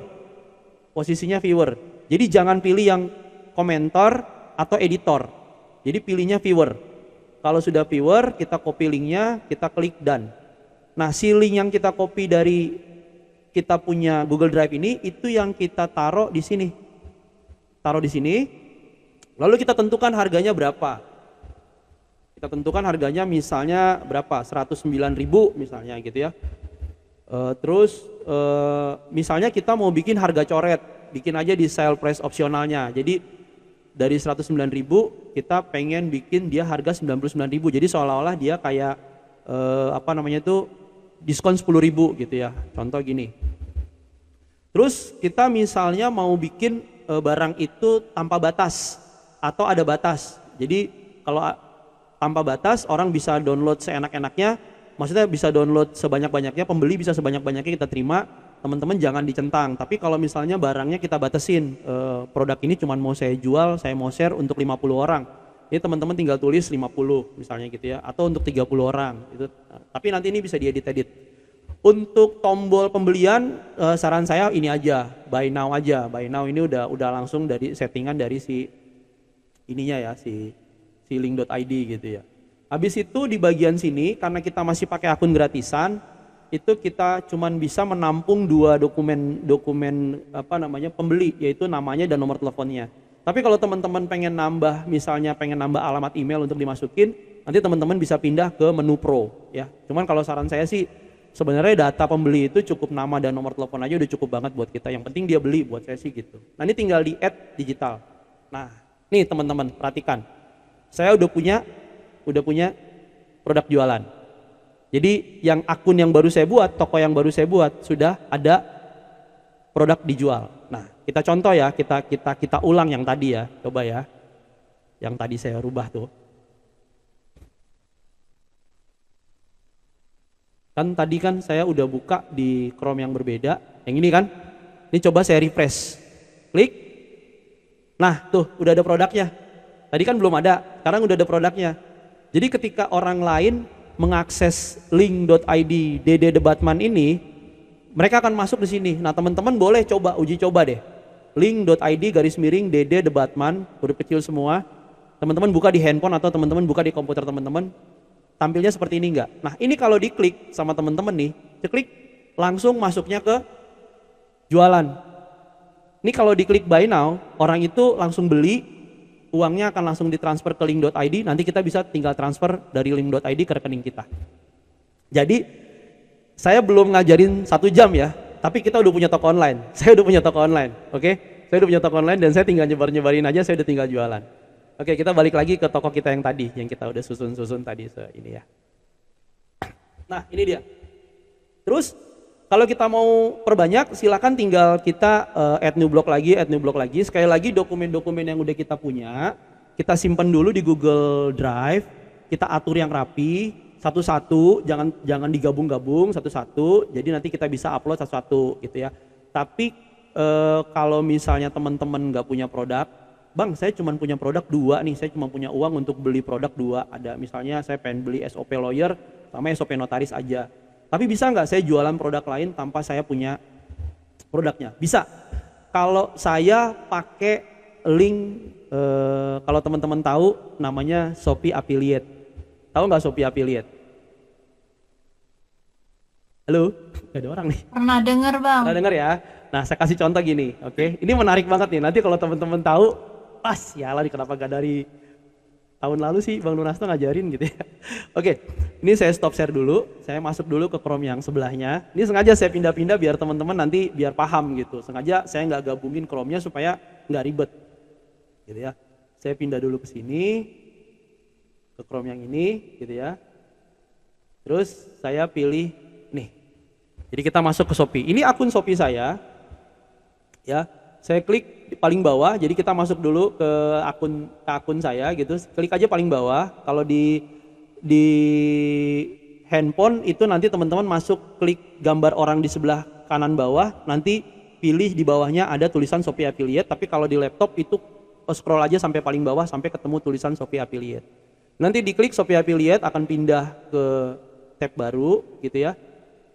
Posisinya viewer. Jadi jangan pilih yang komentar atau editor. Jadi pilihnya viewer. Kalau sudah viewer, kita copy linknya, kita klik done. Nah, si link yang kita copy dari kita punya Google Drive ini, itu yang kita taruh di sini. Taruh di sini. Lalu kita tentukan harganya berapa. Kita tentukan harganya misalnya berapa? 109.000 misalnya gitu ya. Terus misalnya kita mau bikin harga coret, bikin aja di sale price opsionalnya. Jadi dari 109.000 kita pengen bikin dia harga 99.000. Jadi seolah-olah dia kayak diskon 10.000 gitu ya. Contoh gini. Terus kita misalnya mau bikin barang itu tanpa batas atau ada batas. Jadi kalau tanpa batas orang bisa download seenak-enaknya, maksudnya bisa download sebanyak-banyaknya, pembeli bisa sebanyak-banyaknya kita terima, teman-teman jangan dicentang. Tapi kalau misalnya barangnya kita batasin, produk ini cuma mau saya jual, saya mau share untuk 50 orang. Jadi teman-teman tinggal tulis 50 misalnya gitu ya, atau untuk 30 orang. Itu, tapi nanti ini bisa diedit-edit. Untuk tombol pembelian, saran saya ini aja, buy now aja. Buy now ini udah langsung dari settingan dari si ininya ya, si link.id gitu ya. Habis itu di bagian sini karena kita masih pakai akun gratisan, itu kita cuman bisa menampung 2 dokumen pembeli, yaitu namanya dan nomor teleponnya. Tapi kalau teman-teman pengen nambah, misalnya pengen nambah alamat email untuk dimasukin, nanti teman-teman bisa pindah ke menu Pro ya. Cuman kalau saran saya sih sebenarnya data pembeli itu cukup nama dan nomor telepon aja udah cukup banget buat kita. Yang penting dia beli, buat saya sih gitu. Nah, ini tinggal di add digital. Nah, nih teman-teman perhatikan. Saya udah punya produk jualan. Jadi yang akun yang baru saya buat, toko yang baru saya buat sudah ada produk dijual. Nah, kita contoh ya, kita ulang yang tadi ya, coba ya. Yang tadi saya rubah tuh. Kan tadi kan saya udah buka di Chrome yang berbeda, yang ini kan. Ini coba saya refresh. Klik. Nah, tuh udah ada produknya. Tadi kan belum ada, sekarang udah ada produknya. Jadi ketika orang lain mengakses link.id DD Debatman ini, mereka akan masuk di sini. Nah, teman-teman boleh uji coba deh. Link.id /DD Debatman, huruf kecil semua. Teman-teman buka di handphone atau teman-teman buka di komputer teman-teman. Tampilnya seperti ini enggak? Nah, ini kalau diklik sama teman-teman nih, diklik langsung masuknya ke jualan. Ini kalau diklik buy now, orang itu langsung beli, uangnya akan langsung ditransfer ke link.id, nanti kita bisa tinggal transfer dari link.id ke rekening kita. Jadi saya belum ngajarin 1 jam ya, tapi kita udah punya toko online. Saya udah punya toko online, oke? Saya udah punya toko online dan saya tinggal nyebar-nyebarin aja, saya udah tinggal jualan. Oke, kita balik lagi ke toko kita yang tadi, yang kita udah susun tadi ini ya. Nah, ini dia. Terus kalau kita mau perbanyak, silakan tinggal kita add new block lagi. Sekali lagi dokumen-dokumen yang udah kita punya, kita simpan dulu di Google Drive, kita atur yang rapi, satu-satu, jangan digabung-gabung satu-satu. Jadi nanti kita bisa upload satu-satu gitu ya. Tapi kalau misalnya teman-teman nggak punya produk, Bang, saya cuma punya produk 2 nih, saya cuma punya uang untuk beli produk 2. Ada misalnya saya pengen beli SOP lawyer sama SOP notaris aja. Tapi bisa nggak saya jualan produk lain tanpa saya punya produknya? Bisa. Kalau saya pakai link, kalau teman-teman tahu namanya Shopee Affiliate. Tahu nggak Shopee Affiliate? Halo? Gak ada orang nih. Pernah dengar, Bang. Pernah dengar ya? Nah, saya kasih contoh gini, oke? Ini menarik banget nih. Nanti kalau teman-teman tahu, pas ya lah kenapa gak dari tahun lalu sih Bang Lunasto ngajarin gitu ya. Oke, ini saya stop share dulu, saya masuk dulu ke Chrome yang sebelahnya. Ini sengaja saya pindah-pindah biar teman-teman nanti biar paham gitu. Sengaja saya nggak gabungin Chrome-nya supaya nggak ribet gitu ya. Saya pindah dulu ke sini, ke Chrome yang ini gitu ya. Terus saya pilih nih. Jadi kita masuk ke Shopee. Ini akun Shopee saya. Ya, saya klik di paling bawah. Jadi kita masuk dulu ke akun saya gitu. Klik aja paling bawah. Kalau di handphone itu nanti teman-teman masuk klik gambar orang di sebelah kanan bawah, nanti pilih di bawahnya ada tulisan Shopee Affiliate. Tapi kalau di laptop itu scroll aja sampai paling bawah sampai ketemu tulisan Shopee Affiliate. Nanti diklik Shopee Affiliate akan pindah ke tab baru gitu ya.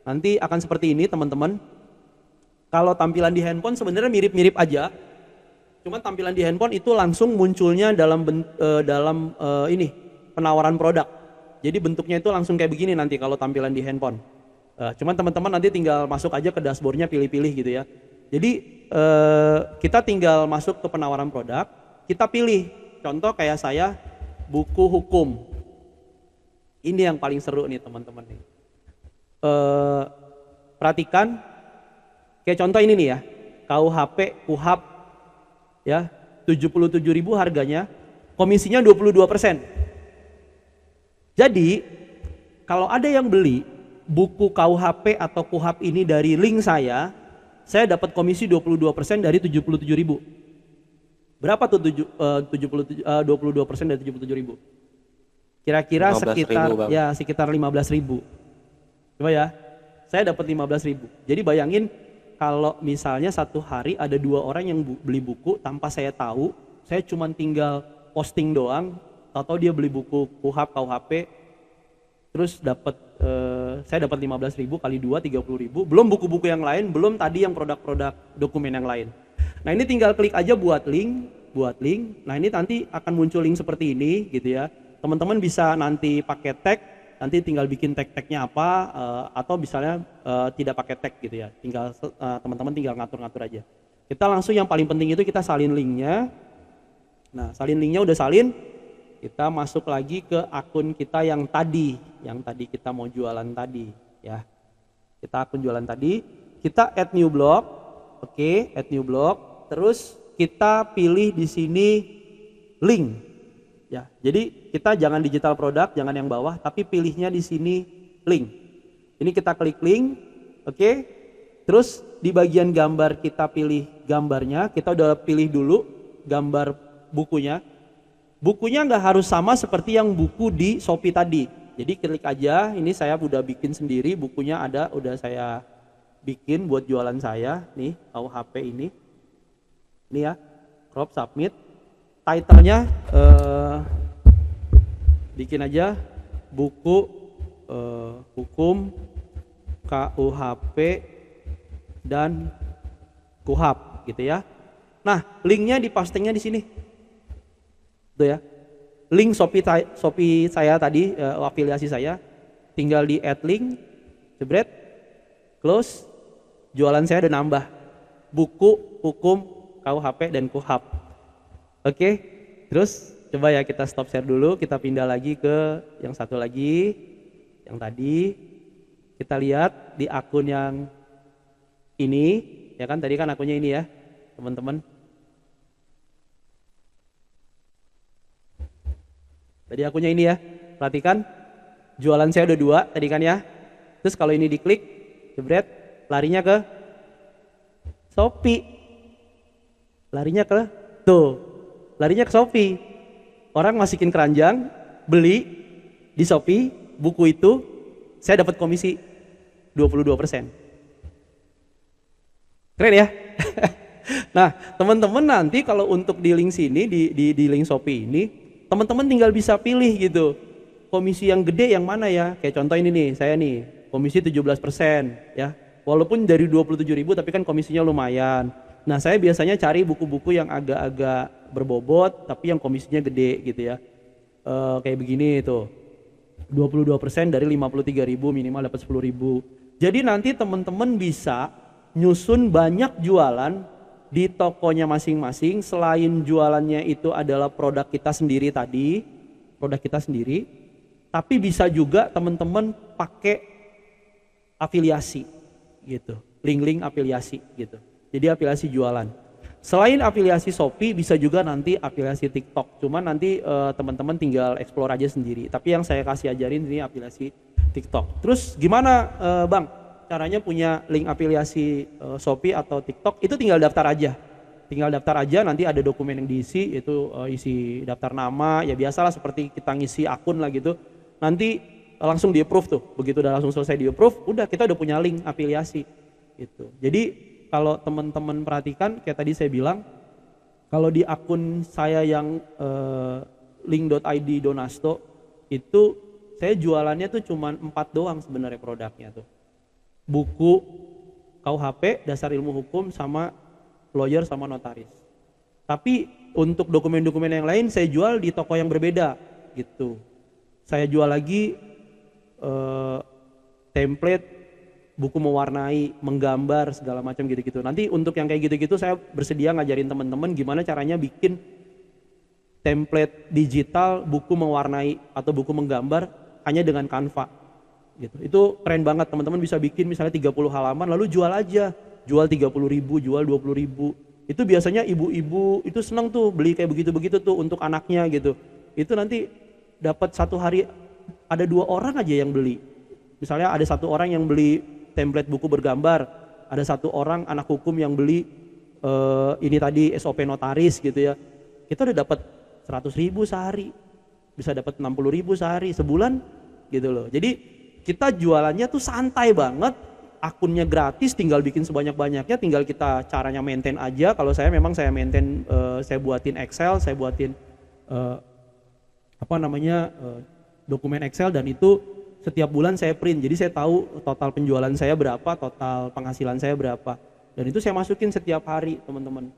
Nanti akan seperti ini teman-teman. Kalau tampilan di handphone sebenarnya mirip-mirip aja. Cuman tampilan di handphone itu langsung munculnya dalam ini penawaran produk. Jadi bentuknya itu langsung kayak begini nanti kalau tampilan di handphone. Cuman teman-teman nanti tinggal masuk aja ke dashboardnya, pilih-pilih gitu ya. Jadi kita tinggal masuk ke penawaran produk, kita pilih. Contoh kayak saya buku hukum. Ini yang paling seru nih teman-teman nih. Perhatikan. Kayak contoh ini nih ya, KUHP, KUHAP ya, 77.000 harganya, komisinya 22%. Jadi, kalau ada yang beli buku KUHP atau KUHAP ini dari link saya dapat komisi 22% dari 77.000. Berapa tuh 22% dari 77.000? Kira-kira sekitar 15.000. Coba ya, saya dapat 15.000. Jadi bayangin kalau misalnya satu hari ada 2 orang yang beli buku tanpa saya tahu, saya cuma tinggal posting doang, atau dia beli buku KUHAP, KUHP, terus saya dapat 15.000 kali 2, 30.000, belum buku-buku yang lain, belum tadi yang produk-produk dokumen yang lain. Nah ini tinggal klik aja buat link. Nah ini nanti akan muncul link seperti ini gitu ya. Teman-teman bisa nanti pakai tag. Nanti tinggal bikin tag-tagnya apa, atau misalnya tidak pakai tag gitu ya. Tinggal teman-teman tinggal ngatur-ngatur aja. Kita langsung yang paling penting itu kita salin linknya. Nah salin linknya udah salin, kita masuk lagi ke akun kita yang tadi kita mau jualan tadi ya. Kita akun jualan tadi, kita add new blog, oke, add new blog. Terus kita pilih di sini link. Ya, jadi kita jangan digital produk, jangan yang bawah, tapi pilihnya di sini link. Ini kita klik link, oke. Terus di bagian gambar kita pilih gambarnya, kita udah pilih dulu gambar bukunya. Bukunya nggak harus sama seperti yang buku di Shopee tadi. Jadi klik aja, ini saya udah bikin sendiri, bukunya ada, udah saya bikin buat jualan saya, nih KUHP ini. Ini ya, crop submit. Title-nya bikin aja buku hukum KUHP dan KUHAP gitu ya. Nah, linknya dipastingnya di sini. Tuh ya. Link Shopee saya tadi, afiliasi saya, tinggal di add link, jebret, close, jualan saya udah nambah. Buku hukum KUHP dan KUHAP. Oke, terus coba ya kita stop share dulu, kita pindah lagi ke yang satu lagi, yang tadi kita lihat di akun yang ini, ya kan tadi kan akunnya ini ya, teman-teman. Tadi akunnya ini ya, perhatikan jualan saya udah 2 tadi kan ya. Terus kalau ini diklik, jebret, larinya ke Shopee, larinya ke Shopee. Orang masukin keranjang, beli di Shopee, buku itu saya dapat komisi 22%. Keren ya? Nah, teman-teman nanti kalau untuk di link sini, di link Shopee ini, teman-teman tinggal bisa pilih gitu. Komisi yang gede yang mana ya? Kayak contoh ini nih, saya nih, komisi 17% ya. Walaupun dari 27.000 tapi kan komisinya lumayan. Nah, saya biasanya cari buku-buku yang agak-agak berbobot tapi yang komisinya gede gitu ya. Kayak begini tuh. 22% dari 53.000 minimal dapat 10.000. Jadi nanti teman-teman bisa nyusun banyak jualan di tokonya masing-masing. Selain jualannya itu adalah produk kita sendiri tadi, produk kita sendiri, tapi bisa juga teman-teman pakai afiliasi gitu, link-link afiliasi gitu. Jadi afiliasi jualan. Selain afiliasi Shopee bisa juga nanti afiliasi TikTok. Cuman nanti teman-teman tinggal explore aja sendiri. Tapi yang saya kasih ajarin ini afiliasi TikTok. Terus gimana Bang? Caranya punya link afiliasi Shopee atau TikTok itu tinggal daftar aja. Tinggal daftar aja, nanti ada dokumen yang diisi, itu isi daftar nama, ya biasalah seperti kita ngisi akun lah gitu. Nanti langsung di approve tuh. Begitu udah langsung selesai di approve, udah kita udah punya link afiliasi gitu. Jadi kalau teman-teman perhatikan, kayak tadi saya bilang, kalau di akun saya yang link.id Donasto, itu saya jualannya tuh cuma 4 doang sebenarnya produknya tuh. Buku KUHP, dasar ilmu hukum, sama lawyer sama notaris. Tapi untuk dokumen-dokumen yang lain saya jual di toko yang berbeda gitu. Saya jual lagi template, buku mewarnai, menggambar, segala macam gitu-gitu. Nanti untuk yang kayak gitu-gitu saya bersedia ngajarin teman-teman gimana caranya bikin template digital, buku mewarnai atau buku menggambar hanya dengan Canva gitu. Itu keren banget, teman-teman bisa bikin misalnya 30 halaman lalu jual aja. Jual 30.000, jual 20.000. Itu biasanya ibu-ibu itu senang tuh beli kayak begitu-begitu tuh untuk anaknya gitu. Itu nanti dapat satu hari ada 2 orang aja yang beli. Misalnya ada 1 orang yang beli template buku bergambar, ada 1 orang anak hukum yang beli ini tadi SOP notaris gitu ya. Kita udah dapat 100.000 sehari, bisa dapat 60.000 sehari, sebulan gitu loh. Jadi kita jualannya tuh santai banget, akunnya gratis, tinggal bikin sebanyak-banyaknya, tinggal kita caranya maintain aja. Kalau saya memang saya maintain, saya buatin Excel, saya buatin dokumen Excel, dan itu setiap bulan saya print, jadi saya tahu total penjualan saya berapa, total penghasilan saya berapa, dan itu saya masukin setiap hari teman-teman.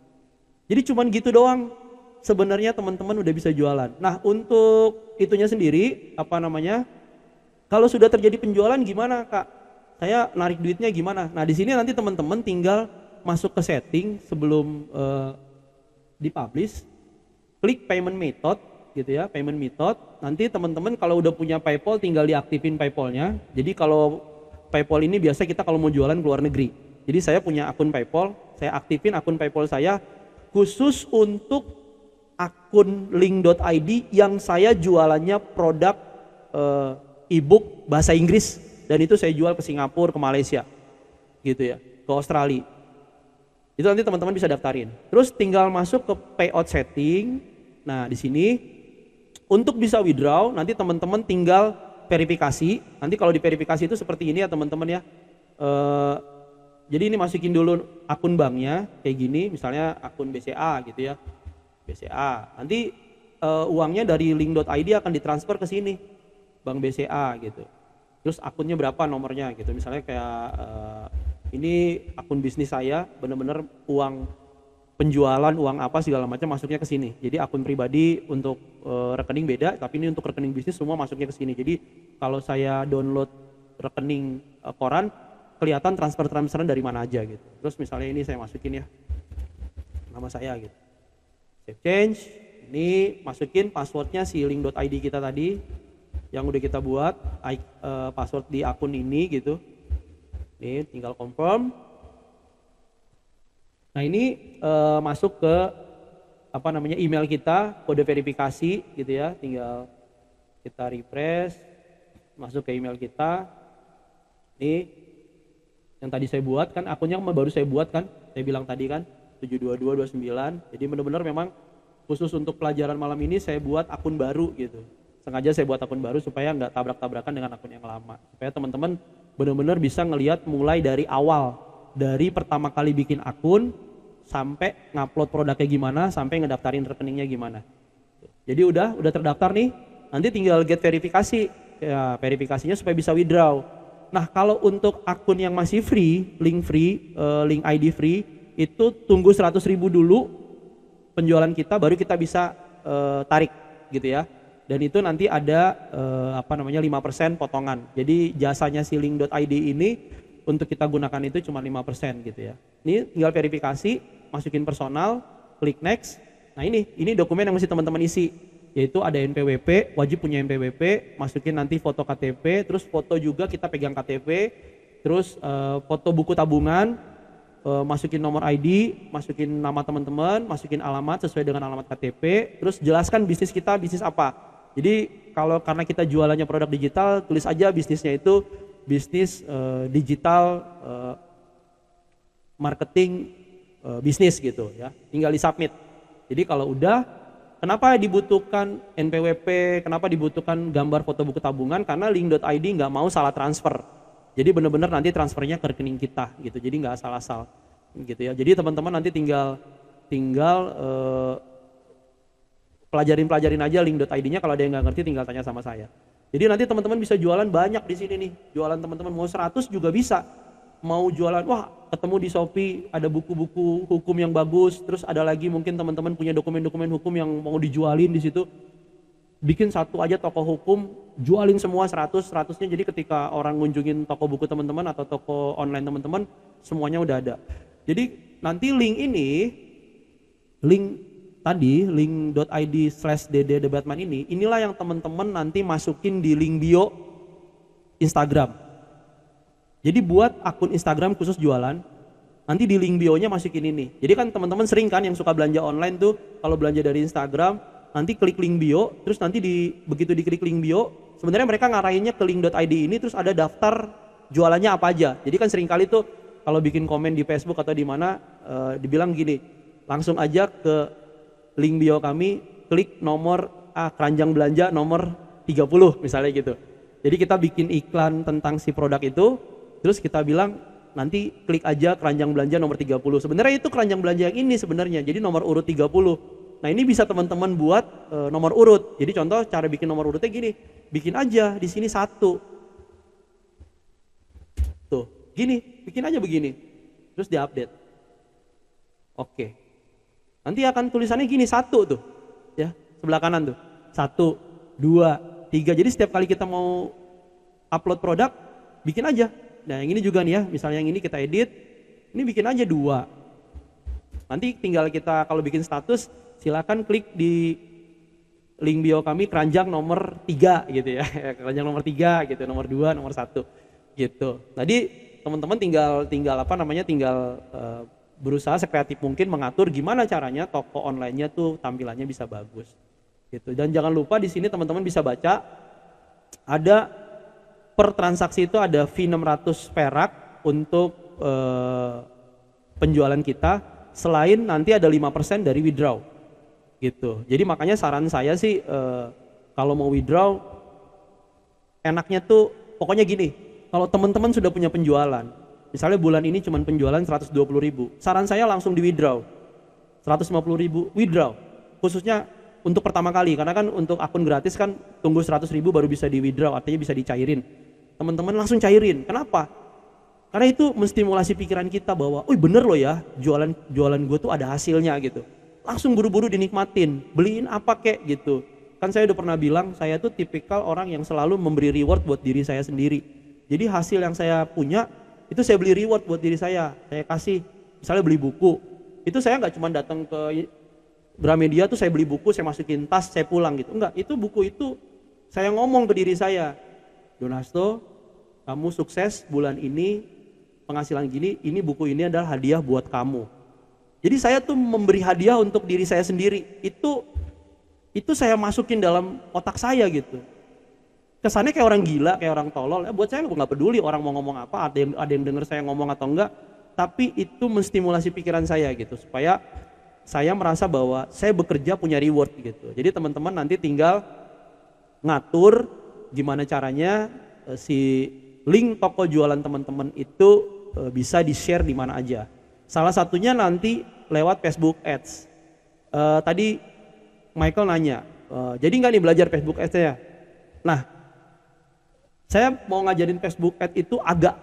Jadi cuman gitu doang sebenarnya teman-teman udah bisa jualan. Nah untuk itunya sendiri kalau sudah terjadi penjualan gimana Kak? Saya narik duitnya gimana? Nah di sini nanti teman-teman tinggal masuk ke setting sebelum dipublish, klik payment method gitu ya, payment method. Nanti teman-teman kalau udah punya PayPal tinggal diaktifin PayPal-nya. Jadi kalau PayPal ini biasa kita kalau mau jualan ke luar negeri. Jadi saya punya akun PayPal, saya aktifin akun PayPal saya khusus untuk akun link.id yang saya jualannya produk e-book bahasa Inggris, dan itu saya jual ke Singapura, ke Malaysia gitu ya, ke Australia. Itu nanti teman-teman bisa daftarin. Terus tinggal masuk ke payout setting. Nah di sini untuk bisa withdraw, nanti teman-teman tinggal verifikasi. Nanti kalau di verifikasi itu seperti ini ya teman-teman ya. Jadi ini masukin dulu akun banknya kayak gini, misalnya akun BCA gitu ya, BCA. Nanti uangnya dari link.id akan ditransfer ke sini, bank BCA gitu. Terus akunnya berapa nomornya gitu, misalnya kayak ini akun bisnis saya, bener-bener uang penjualan, uang apa segala macam masuknya ke sini. Jadi akun pribadi untuk rekening beda, tapi ini untuk rekening bisnis semua masuknya ke sini. Jadi kalau saya download rekening koran, kelihatan transferan dari mana aja gitu. Terus misalnya ini saya masukin ya, nama saya gitu. Save change, ini masukin passwordnya si link.id kita tadi, yang udah kita buat, password di akun ini gitu. Ini tinggal confirm. Nah ini masuk ke email kita, kode verifikasi gitu ya, tinggal kita refresh, masuk ke email kita. Ini yang tadi saya buat kan, akunnya baru saya buat kan, saya bilang tadi kan 72229. Jadi benar-benar memang khusus untuk pelajaran malam ini saya buat akun baru gitu. Sengaja saya buat akun baru supaya nggak tabrak-tabrakan dengan akun yang lama, supaya teman-teman benar-benar bisa ngelihat mulai dari awal, dari pertama kali bikin akun sampai ngupload produknya gimana, sampai ngedaftarin rekeningnya gimana. Jadi udah terdaftar nih, nanti tinggal get verifikasi ya, verifikasinya supaya bisa withdraw. Nah kalau untuk akun yang masih free, link ID free, itu tunggu 100.000 dulu penjualan kita, baru kita bisa tarik gitu ya. Dan itu nanti ada 5% potongan. Jadi jasanya si link.id ini untuk kita gunakan itu cuma 5% gitu ya. Ini tinggal verifikasi, masukin personal, klik next. Nah ini dokumen yang mesti teman-teman isi. yaitu ada NPWP, wajib punya NPWP, masukin nanti foto KTP, terus foto juga kita pegang KTP, terus foto buku tabungan, masukin nomor ID, masukin nama teman-teman, masukin alamat sesuai dengan alamat KTP, terus jelaskan bisnis kita bisnis apa. Jadi karena kita jualannya produk digital, tulis aja bisnisnya itu bisnis digital marketing bisnis gitu ya, tinggal di submit. Jadi kalau udah, kenapa dibutuhkan NPWP, kenapa dibutuhkan gambar foto buku tabungan, karena link.id nggak mau salah transfer. Jadi benar-benar nanti transfernya ke rekening kita gitu, jadi nggak asal-asal gitu ya. Jadi teman-teman nanti tinggal pelajarin aja link.id-nya, kalau ada yang nggak ngerti tinggal tanya sama saya. Jadi nanti teman-teman bisa jualan banyak di sini nih, jualan teman-teman mau 100 juga bisa. Mau jualan, wah ketemu di Shopee ada buku-buku hukum yang bagus, terus ada lagi mungkin teman-teman punya dokumen-dokumen hukum yang mau dijualin di situ. Bikin satu aja toko hukum, jualin semua 100-100-nya, jadi ketika orang ngunjungin toko buku teman-teman atau toko online teman-teman, semuanya udah ada. Jadi nanti link tadi, link.id/dd debatman inilah yang teman-teman nanti masukin di link bio Instagram. Jadi buat akun Instagram khusus jualan, nanti di link bio-nya masukin ini. Jadi kan teman-teman sering kan yang suka belanja online tuh, kalau belanja dari Instagram, nanti klik link bio, terus nanti begitu diklik link bio, sebenarnya mereka ngarahinnya ke link.id ini, terus ada daftar jualannya apa aja. Jadi kan sering kali tuh kalau bikin komen di Facebook atau di mana, dibilang gini, langsung aja ke link bio kami, klik nomor keranjang belanja nomor 30 misalnya gitu. Jadi kita bikin iklan tentang si produk itu, terus kita bilang nanti klik aja keranjang belanja nomor 30. Sebenarnya itu keranjang belanja yang ini sebenarnya, jadi nomor urut 30. Nah ini bisa teman-teman buat nomor urut. Jadi contoh cara bikin nomor urutnya gini, bikin aja di sini 1. Tuh, gini, bikin aja begini. Terus diupdate. Oke. Nanti akan tulisannya gini 1 tuh, ya sebelah kanan tuh, 1, 2, 3. Jadi setiap kali kita mau upload produk, bikin aja. Nah yang ini juga nih ya, misalnya yang ini kita edit, ini bikin aja 2. Nanti tinggal kita kalau bikin status, silakan klik di link bio kami keranjang nomor 3 gitu ya, keranjang nomor 3 gitu, nomor 2, nomor 1 gitu. Tadi teman-teman tinggal berusaha sekreatif mungkin mengatur gimana caranya toko online-nya tuh tampilannya bisa bagus gitu. Dan jangan lupa di sini teman-teman bisa baca ada per transaksi itu ada fee 600 perak untuk penjualan kita, selain nanti ada 5% dari withdraw gitu. Jadi makanya saran saya sih kalau mau withdraw enaknya tuh pokoknya gini, kalau teman-teman sudah punya penjualan, misalnya bulan ini cuma penjualan 120.000, saran saya langsung di withdraw 150.000 withdraw, khususnya untuk pertama kali, karena kan untuk akun gratis kan tunggu 100.000 baru bisa di withdraw, artinya bisa dicairin. Teman-teman langsung cairin. Kenapa? Karena itu menstimulasi pikiran kita bahwa, oh bener loh ya, jualan gue tuh ada hasilnya gitu. Langsung buru-buru dinikmatin, beliin apa kek gitu. Kan saya udah pernah bilang, saya tuh tipikal orang yang selalu memberi reward buat diri saya sendiri. Jadi hasil yang saya punya, itu saya beli reward buat diri saya kasih, misalnya beli buku, itu saya nggak cuma datang ke Gramedia tuh saya beli buku, saya masukin tas, saya pulang gitu, enggak, itu buku itu saya ngomong ke diri saya, Donasto, kamu sukses bulan ini, penghasilan gini, ini buku ini adalah hadiah buat kamu. Jadi saya tuh memberi hadiah untuk diri saya sendiri, itu saya masukin dalam otak saya gitu. Kesannya kayak orang gila, kayak orang tolol. Buat saya nggak peduli orang mau ngomong apa, ada yang denger saya ngomong atau enggak, tapi itu menstimulasi pikiran saya gitu, supaya saya merasa bahwa saya bekerja punya reward gitu. Jadi teman-teman nanti tinggal ngatur gimana caranya si link toko jualan teman-teman itu bisa di-share di mana aja. Salah satunya nanti lewat Facebook Ads. Tadi Michael nanya, jadi nggak nih belajar Facebook Ads ya? Nah, saya mau ngajarin Facebook Ads itu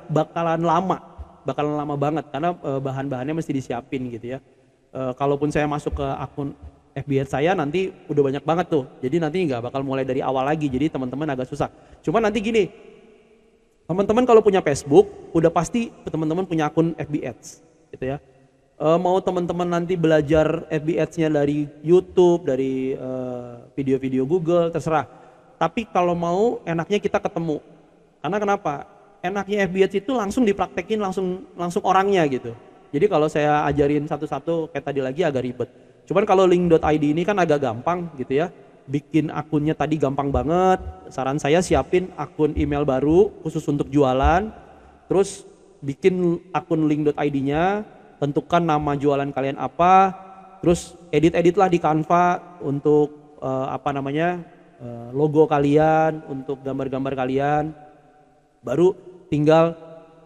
bakalan lama banget karena bahan-bahannya mesti disiapin gitu ya. Kalaupun saya masuk ke akun FB Ads saya nanti udah banyak banget tuh. Jadi nanti nggak bakal mulai dari awal lagi. Jadi teman-teman agak susah. Cuma nanti gini, teman-teman kalau punya Facebook udah pasti teman-teman punya akun FB Ads gitu ya. Mau teman-teman nanti belajar FB Ads-nya dari YouTube, dari video-video Google, terserah. Tapi kalau mau enaknya kita ketemu. Karena kenapa? Enaknya FB Ads itu langsung dipraktekin langsung orangnya gitu. Jadi kalau saya ajarin satu-satu kayak tadi lagi agak ribet. Cuman kalau link.id ini kan agak gampang gitu ya. Bikin akunnya tadi gampang banget. Saran saya siapin akun email baru khusus untuk jualan. Terus bikin akun link.id-nya, tentukan nama jualan kalian apa. Terus edit-edit lah di Canva untuk logo kalian, untuk gambar-gambar kalian. Baru tinggal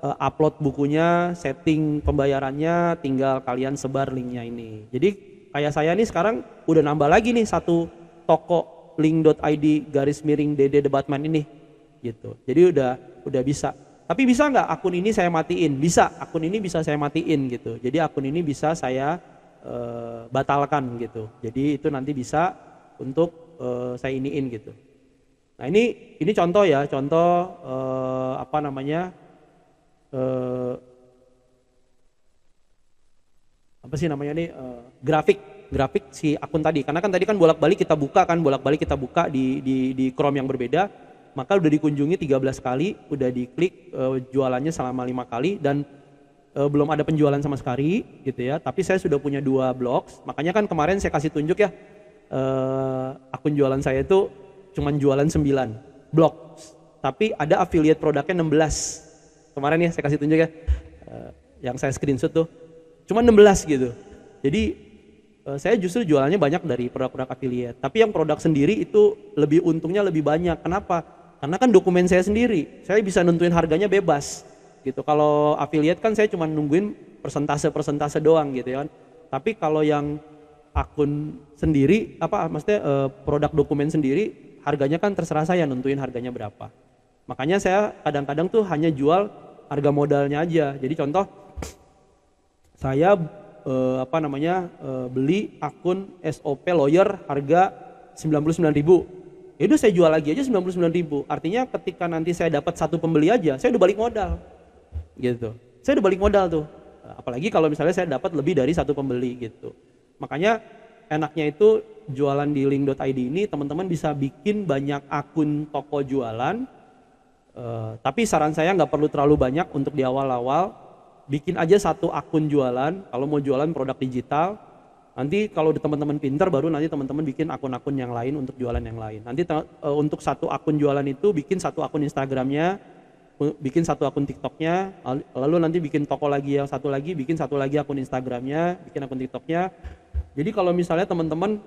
upload bukunya, setting pembayarannya, tinggal kalian sebar linknya ini. Jadi kayak saya nih sekarang udah nambah lagi nih satu toko link.id _DD Debatman ini gitu. Jadi udah bisa. Tapi bisa nggak akun ini saya matiin? Bisa, akun ini bisa saya matiin gitu. Jadi akun ini bisa saya batalkan gitu. Jadi itu nanti bisa untuk saya iniin gitu. Nah ini contoh ya, contoh grafik si akun tadi. Karena kan tadi kan bolak-balik kita buka di Chrome yang berbeda, maka udah dikunjungi 13 kali, udah diklik jualannya selama 5 kali dan belum ada penjualan sama sekali gitu ya. Tapi saya sudah punya 2 blogs. Makanya kan kemarin saya kasih tunjuk ya, akun jualan saya itu cuman jualan 9 blog, tapi ada affiliate produknya 16. Kemarin ya saya kasih tunjuk ya, yang saya screenshot tuh cuma 16 gitu. Jadi saya justru jualannya banyak dari produk-produk affiliate, tapi yang produk sendiri itu untungnya lebih banyak. Kenapa? Karena kan dokumen saya sendiri, saya bisa nentuin harganya bebas gitu. Kalau affiliate kan saya cuma nungguin persentase doang gitu ya kan. Tapi kalau yang akun sendiri, produk dokumen sendiri, harganya kan terserah saya nentuin harganya berapa. Makanya saya kadang-kadang tuh hanya jual harga modalnya aja. Jadi contoh, saya beli akun SOP lawyer harga 99.000. Ya udah saya jual lagi aja 99.000. Artinya ketika nanti saya dapat satu pembeli aja, saya udah balik modal. Gitu. Saya udah balik modal tuh. Apalagi kalau misalnya saya dapat lebih dari satu pembeli gitu. Makanya enaknya itu jualan di link.id ini teman-teman bisa bikin banyak akun toko jualan, tapi saran saya nggak perlu terlalu banyak untuk di awal-awal. Bikin aja satu akun jualan kalau mau jualan produk digital. Nanti kalau teman-teman pinter baru nanti teman-teman bikin akun-akun yang lain untuk jualan yang lain. Nanti untuk satu akun jualan itu bikin satu akun Instagramnya, bikin satu akun TikToknya, lalu nanti bikin toko lagi yang satu lagi, bikin satu lagi akun Instagramnya, bikin akun TikToknya. Jadi kalau misalnya teman-teman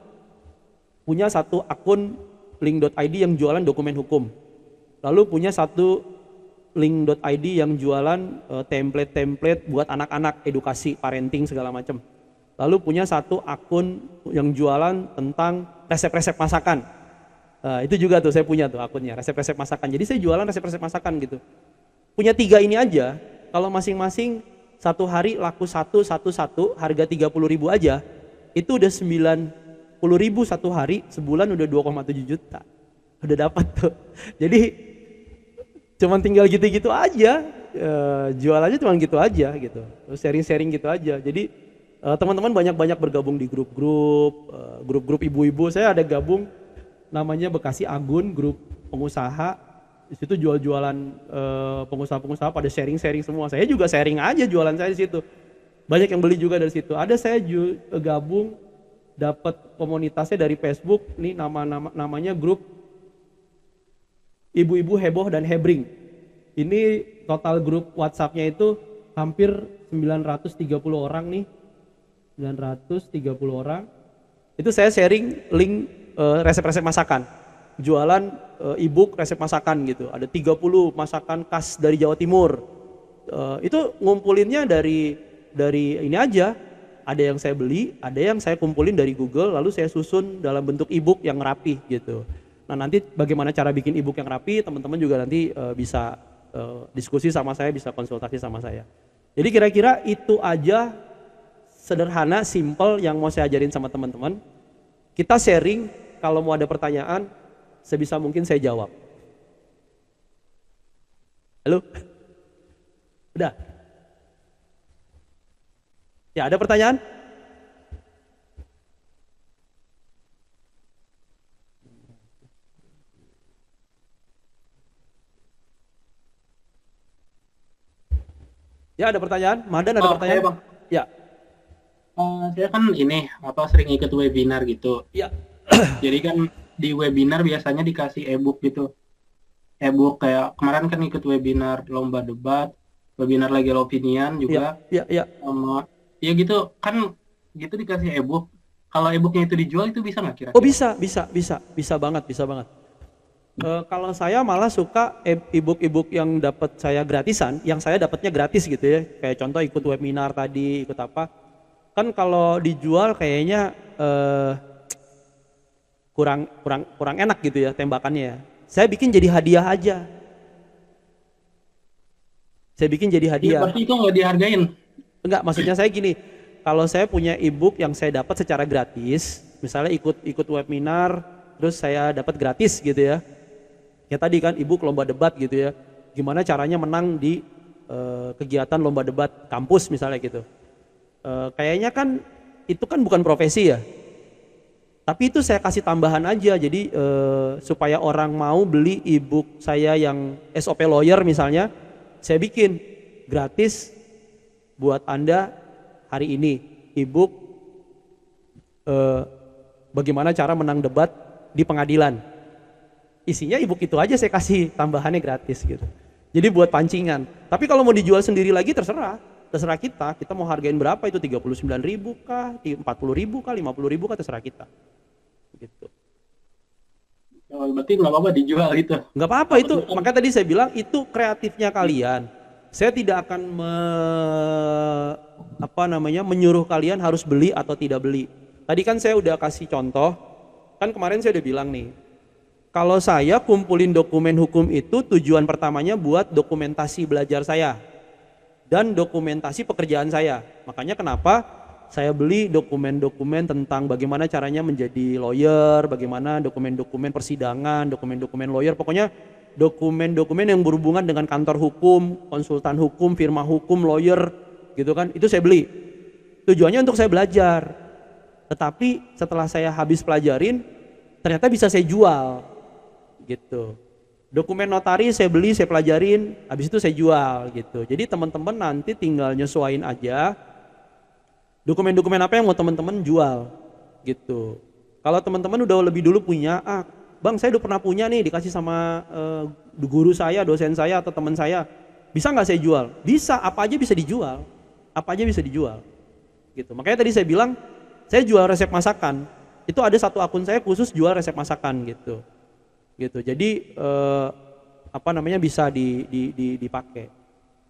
punya satu akun link.id yang jualan dokumen hukum, lalu punya satu link.id yang jualan template-template buat anak-anak, edukasi, parenting segala macam, lalu punya satu akun yang jualan tentang resep-resep masakan, itu juga tuh saya punya tuh akunnya, resep-resep masakan. Jadi saya jualan resep-resep masakan gitu. Punya 3 ini aja, kalau masing-masing satu hari laku satu, harga 30.000 aja, itu udah 90.000 satu hari, sebulan udah 2,7 juta. Udah dapat tuh. Jadi cuman tinggal gitu-gitu aja, jualannya cuman gitu aja gitu. Sharing-sharing gitu aja. Jadi teman-teman banyak-banyak bergabung di grup-grup ibu-ibu. Saya ada gabung namanya Bekasi Agun, grup pengusaha. Di situ jual-jualan pengusaha-pengusaha pada sharing-sharing semua. Saya juga sharing aja jualan saya di situ. Banyak yang beli juga dari situ. Ada saya gabung, dapat komunitasnya dari Facebook. Ini namanya grup Ibu-ibu Heboh dan Hebring. Ini total grup WhatsApp-nya itu hampir 930 orang nih. 930 orang. Itu saya sharing link resep-resep masakan. Jualan e-book resep masakan gitu. Ada 30 masakan khas dari Jawa Timur. Itu ngumpulinnya dari ini aja. Ada yang saya beli, ada yang saya kumpulin dari Google, lalu saya susun dalam bentuk e-book yang rapi gitu. Nah nanti bagaimana cara bikin e-book yang rapi, teman-teman juga nanti bisa diskusi sama saya, bisa konsultasi sama saya. Jadi kira-kira itu aja sederhana, simple yang mau saya ajarin sama teman-teman. Kita sharing, kalau mau ada pertanyaan, sebisa mungkin saya jawab. Halo? Udah? Ya, ada pertanyaan? Ya, ada pertanyaan? Mahdan ada Oh, pertanyaan? Bang. Ya, Saya kan ini sering ikut webinar gitu. ya. Jadi kan di webinar biasanya dikasih e-book gitu. E-book kayak kemarin kan ikut webinar lomba debat, webinar legal opinion Iya, juga iya, iya. sama ya gitu kan gitu dikasih e-book. Kalau e-booknya itu dijual itu bisa nggak Oh, kira-kira? bisa banget, bisa banget. Kalau saya malah suka e-book yang dapat saya gratisan, yang saya dapatnya gratis gitu ya. Kayak contoh ikut webinar tadi, ikut apa. Kan kalau dijual kayaknya kurang kurang kurang enak gitu ya tembakannya ya. Saya bikin jadi hadiah aja. Saya bikin jadi Iya, hadiah. pasti itu nggak dihargain. Enggak, maksudnya saya gini, kalau saya punya e-book yang saya dapat secara gratis, misalnya ikut webinar, terus saya dapat gratis gitu ya. Ya tadi kan e-book lomba debat gitu ya. Gimana caranya menang di kegiatan lomba debat kampus misalnya gitu. Kayaknya kan itu kan bukan profesi ya. Tapi itu saya kasih tambahan aja, jadi supaya orang mau beli e-book saya yang SOP Lawyer misalnya, saya bikin gratis buat Anda hari ini e-book bagaimana cara menang debat di pengadilan. Isinya e-book itu aja saya kasih tambahannya gratis gitu. Jadi buat pancingan. Tapi kalau mau dijual sendiri lagi terserah kita mau hargain berapa itu 39.000 kah, 40.000 kah, 50.000 kah, terserah kita. Gitu. Oh, berarti nggak apa-apa dijual gitu. Nggak apa-apa itu, makanya tadi saya bilang itu kreatifnya kalian. Saya tidak akan menyuruh kalian harus beli atau tidak beli. Tadi kan saya udah kasih contoh, kan kemarin saya udah bilang nih, kalau saya kumpulin dokumen hukum itu tujuan pertamanya buat dokumentasi belajar saya dan dokumentasi pekerjaan saya. Makanya kenapa saya beli dokumen-dokumen tentang bagaimana caranya menjadi lawyer, bagaimana dokumen-dokumen persidangan, dokumen-dokumen lawyer, pokoknya dokumen-dokumen yang berhubungan dengan kantor hukum, konsultan hukum, firma hukum, lawyer, gitu kan, itu saya beli. Tujuannya untuk saya belajar. Tetapi setelah saya habis pelajarin, ternyata bisa saya jual, gitu. Dokumen notaris saya beli, saya pelajarin, habis itu saya jual, gitu. Jadi teman-teman nanti tinggal nyesuaiin aja dokumen-dokumen apa yang mau teman-teman jual gitu. Kalau teman-teman udah lebih dulu punya, bang saya udah pernah punya nih dikasih sama guru saya, dosen saya atau teman saya, bisa nggak saya jual? Bisa, apa aja bisa dijual, gitu. Makanya tadi saya bilang saya jual resep masakan, itu ada satu akun saya khusus jual resep masakan gitu. Jadi bisa dipakai.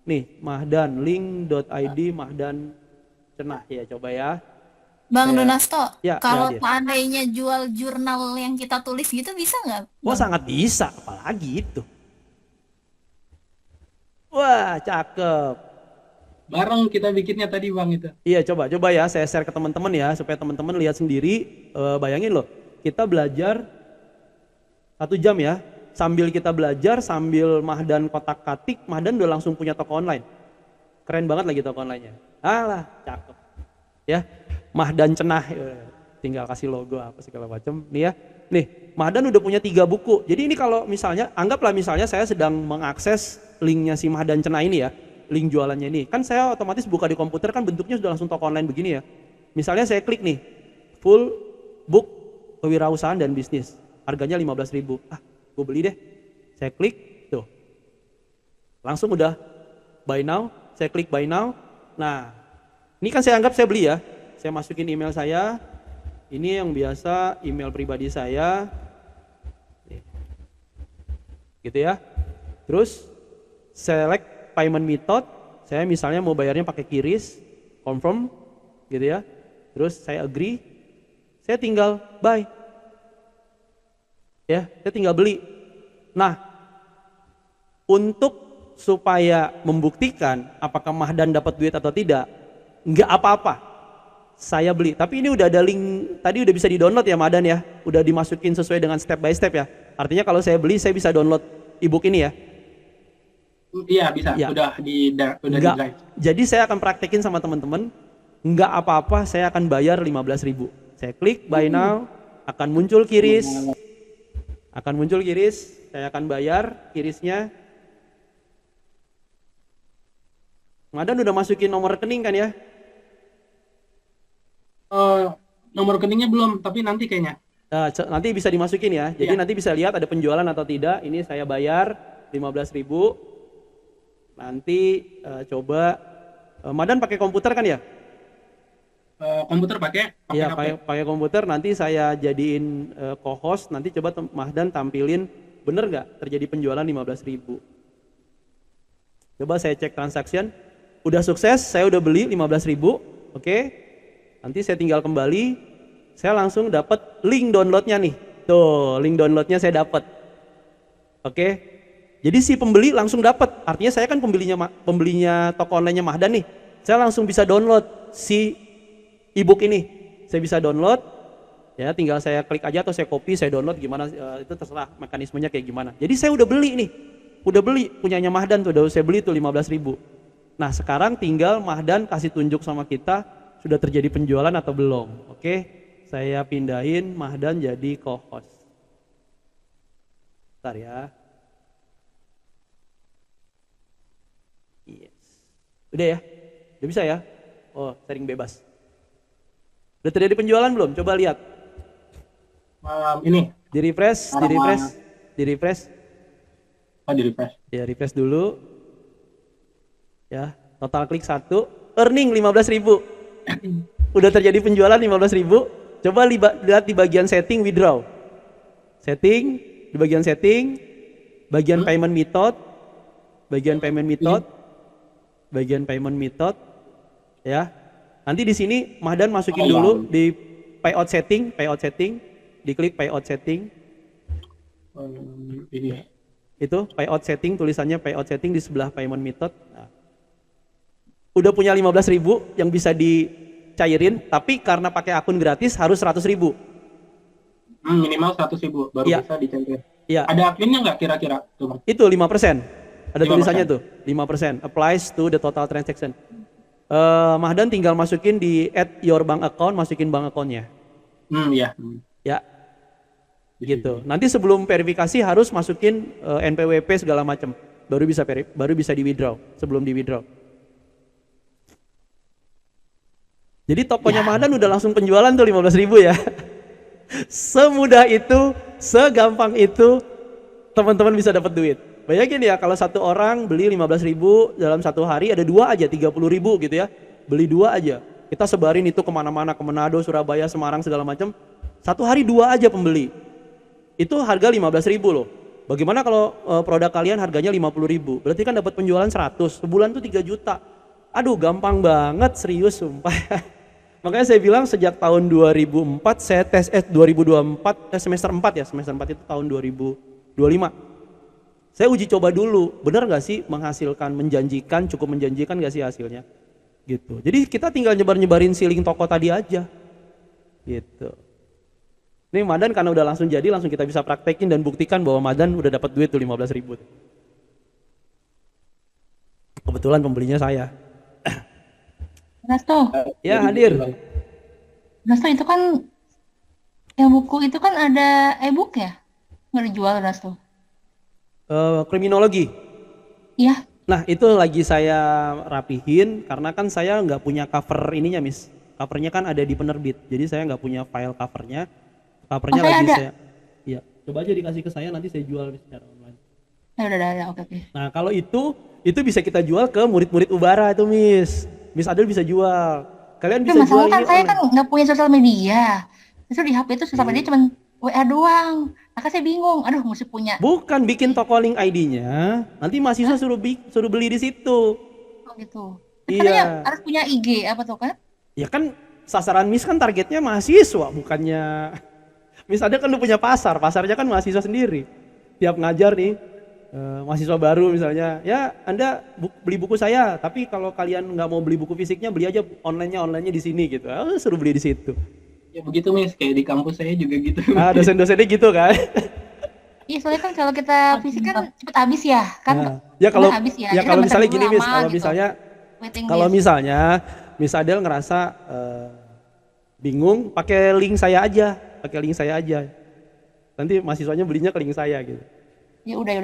Nih Mahdan link.id Mahdan Cenah ya, coba ya. Bang Donasto, ya, kalau ya, seandainya jual jurnal yang kita tulis gitu bisa nggak? Oh sangat bisa, apalagi itu. Wah cakep. Bareng kita bikinnya tadi Bang itu. Iya coba ya saya share ke teman-teman ya supaya teman-teman lihat sendiri. Bayangin loh, kita belajar 1 jam ya. Sambil kita belajar, sambil Mahdan kotak-katik, Mahdan udah langsung punya toko online. Keren banget lagi toko online-nya. Alah, cakep. Ya, Mahdan Cenah, tinggal kasih logo apa segala macam. Nih ya, nih Mahdan udah punya 3 buku. Jadi ini kalau misalnya, anggaplah misalnya saya sedang mengakses linknya si Mahdan Cenah ini ya, link jualannya ini. Kan saya otomatis buka di komputer kan bentuknya sudah langsung toko online begini ya. Misalnya saya klik nih, full book kewirausahaan dan bisnis. Harganya 15.000. Gue beli deh. Saya klik, tuh. Langsung udah buy now. Saya klik buy now. Nah, ini kan saya anggap saya beli ya. Saya masukin email saya. Ini yang biasa email pribadi saya. Gitu ya. Terus select payment method. Saya misalnya mau bayarnya pakai QRIS, confirm gitu ya. Terus saya agree. Saya tinggal buy. Ya, saya tinggal beli. Nah, untuk supaya membuktikan apakah Mahdan dapat duit atau tidak, nggak apa-apa, saya beli. Tapi ini udah ada link, tadi udah bisa di-download ya Mahdan ya, udah dimasukin sesuai dengan step by step ya. Artinya kalau saya beli, saya bisa download e-book ini ya. Iya bisa, ya. udah di drive. Jadi saya akan praktekin sama teman-teman. nggak apa-apa, saya akan bayar 15.000. Saya klik buy now, akan muncul kiris, saya akan bayar kirisnya. Madan udah masukin nomor rekening kan ya? Nomor rekeningnya belum, tapi nanti kayaknya. Nah, nanti bisa dimasukin ya. Jadi Iya. nanti bisa lihat ada penjualan atau tidak. Ini saya bayar 15.000. Nanti coba Madan pakai komputer kan ya? Komputer pakai Iya, HP. pakai komputer. Nanti saya jadiin co-host. Nanti coba Mahdan tampilin bener nggak terjadi penjualan 15.000. Coba saya cek transaction. Udah sukses, saya udah beli 15.000. Oke. Nanti saya tinggal kembali, saya langsung dapat link downloadnya nih. Tuh, link downloadnya saya dapat. Oke. Jadi si pembeli langsung dapat. Artinya saya kan pembelinya toko online-nya Mahdan nih. Saya langsung bisa download si ebook ini. Saya bisa download. Ya, tinggal saya klik aja atau saya copy, saya download gimana itu terserah mekanismenya kayak gimana. Jadi saya udah beli nih. Udah beli punyanya Mahdan tuh, udah saya beli tuh 15.000. Nah, sekarang tinggal Mahdan kasih tunjuk sama kita sudah terjadi penjualan atau belum. Oke, saya pindahin Mahdan jadi co-host. Bentar ya. Yes. Udah ya? Udah bisa ya? Oh, sharing bebas. Udah terjadi penjualan belum? Coba lihat. Ini. Di refresh. Oh, di refresh. Ya, refresh dulu. Ya, total klik 1, earning 15.000. Udah terjadi penjualan 15.000. Coba lihat di bagian setting withdraw. Setting, di bagian setting, bagian payment method, ya. Nanti di sini Mahdan masukin dulu di payout setting, diklik payout setting. Ini. Itu payout setting, tulisannya payout setting di sebelah payment method. Nah, udah punya 15.000 yang bisa dicairin, tapi karena pakai akun gratis harus 100.000. Minimal 100.000 baru bisa dicairin. Iya. Ada adminnya nggak kira-kira tuh, Bang? Itu 5%. Ada 5%. tulisannya tuh, 5% applies to the total transaction. Mahdan tinggal masukin di add your bank account, masukin bank account-nya. Iya. Ya. Gitu. Nanti sebelum verifikasi harus masukin NPWP segala macam. Baru bisa di withdraw, sebelum di withdraw. Jadi tokonya Mahdan udah langsung penjualan tuh 15.000 ya. Semudah itu, segampang itu teman-teman bisa dapat duit. Bayangin ya kalau satu orang beli 15.000 dalam satu hari ada 2 aja 30.000 gitu ya. Beli 2 aja. Kita sebarin itu kemana-mana, ke Manado, Surabaya, Semarang segala macam. Satu hari 2 aja pembeli. Itu harga 15.000 loh. Bagaimana kalau produk kalian harganya 50.000? Berarti kan dapat penjualan 100. Sebulan tuh 3 juta. Aduh, gampang banget, serius sumpah. Makanya saya bilang sejak tahun 2004 saya tes 2024 semester 4 ya, semester 4 itu tahun 2025. Saya uji coba dulu, benar nggak sih menghasilkan, menjanjikan, cukup menjanjikan nggak sih hasilnya? Gitu. Jadi kita tinggal nyebarin si link toko tadi aja. Gitu. Ini Madan karena udah langsung jadi, langsung kita bisa praktekin dan buktikan bahwa Madan udah dapat duit tuh 15.000. Kebetulan pembelinya saya. Rasto, Ya hadir. Rasto itu kan yang buku itu kan ada e-book ya? Nggak dijual Rasto? Kriminologi. Iya. Nah itu lagi saya rapihin karena kan saya nggak punya cover ininya Miss. Covernya kan ada di penerbit, jadi saya nggak punya file covernya. Covernya Oh, saya lagi ada. iya. Coba aja dikasih ke saya, nanti saya jual secara online. Ya udah ada, oke. Nah kalau itu bisa kita jual ke murid-murid Ubara itu Miss. Miss Adel bisa jual. Kalian Tapi bisa jual masalah kan ini saya online. kan nggak punya sosial media. Terus di HP itu sosial media cuma WA doang. Maka saya bingung, aduh mesti punya. Bukan bikin toko link ID-nya, nanti mahasiswa suruh beli di situ. Oh gitu. Iya. Katanya harus punya IG apa tuh kan? Ya kan sasaran Miss kan targetnya mahasiswa, bukannya Miss Adel kan lu punya pasarnya kan mahasiswa sendiri. Tiap ngajar nih, mahasiswa baru misalnya, ya Anda beli buku saya, tapi kalau kalian nggak mau beli buku fisiknya, beli aja onlinenya di sini gitu. Suruh beli di situ. Ya begitu Miss, kayak di kampus saya juga gitu. Dosen-dosennya gitu kan. Iya soalnya kan kalau kita fisik kan cepet habis ya kan. Ya kalau habis ya. ya Jadi kalau kan misalnya baca gini dulu Miss, lama kalau gitu. misalnya Waiting kalau list. misalnya Miss Adel ngerasa bingung, pakai link saya aja. Nanti mahasiswanya belinya ke link saya gitu. Ya udah.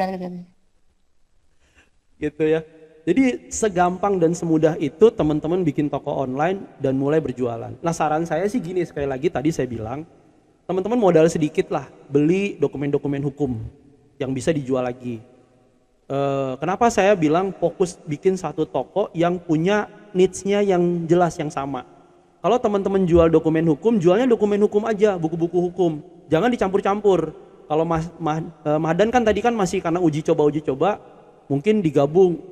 Gitu ya. Jadi segampang dan semudah itu teman-teman bikin toko online dan mulai berjualan. Nah saran saya sih gini, sekali lagi tadi saya bilang, teman-teman modal sedikit lah, beli dokumen-dokumen hukum yang bisa dijual lagi. Kenapa saya bilang fokus bikin satu toko yang punya needs-nya yang jelas, yang sama. Kalau teman-teman jual dokumen hukum, jualnya dokumen hukum aja, buku-buku hukum. Jangan dicampur-campur. Kalau Mahdan kan tadi kan masih karena uji coba, mungkin digabung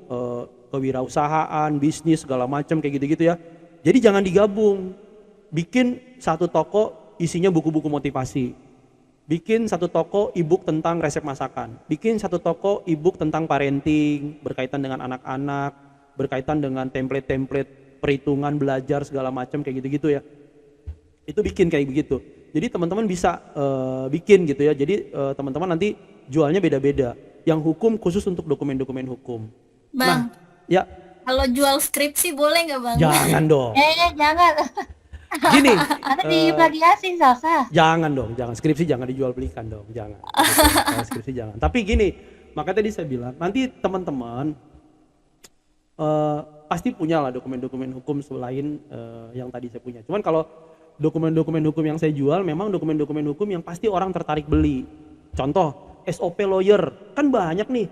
kewirausahaan, bisnis segala macam kayak gitu-gitu ya. Jadi jangan digabung. Bikin satu toko isinya buku-buku motivasi. Bikin satu toko e-book tentang resep masakan. Bikin satu toko e-book tentang parenting, berkaitan dengan anak-anak, berkaitan dengan template-template perhitungan, belajar segala macam kayak gitu-gitu ya. Itu bikin kayak begitu. Jadi teman-teman bisa bikin gitu ya. Jadi teman-teman nanti jualnya beda-beda. Yang hukum khusus untuk dokumen-dokumen hukum. Bang, Nah, ya. kalau jual skripsi boleh nggak Bang? Jangan dong. Jangan. Gini. Ada di plagiasi Salsa. Jangan dong, jangan. Skripsi jangan dijual belikan dong, jangan. Skripsi jangan. Tapi gini, makanya tadi saya bilang, nanti teman-teman pasti punya lah dokumen-dokumen hukum selain yang tadi saya punya. Cuman kalau dokumen-dokumen hukum yang saya jual, memang dokumen-dokumen hukum yang pasti orang tertarik beli. Contoh, SOP lawyer, kan banyak nih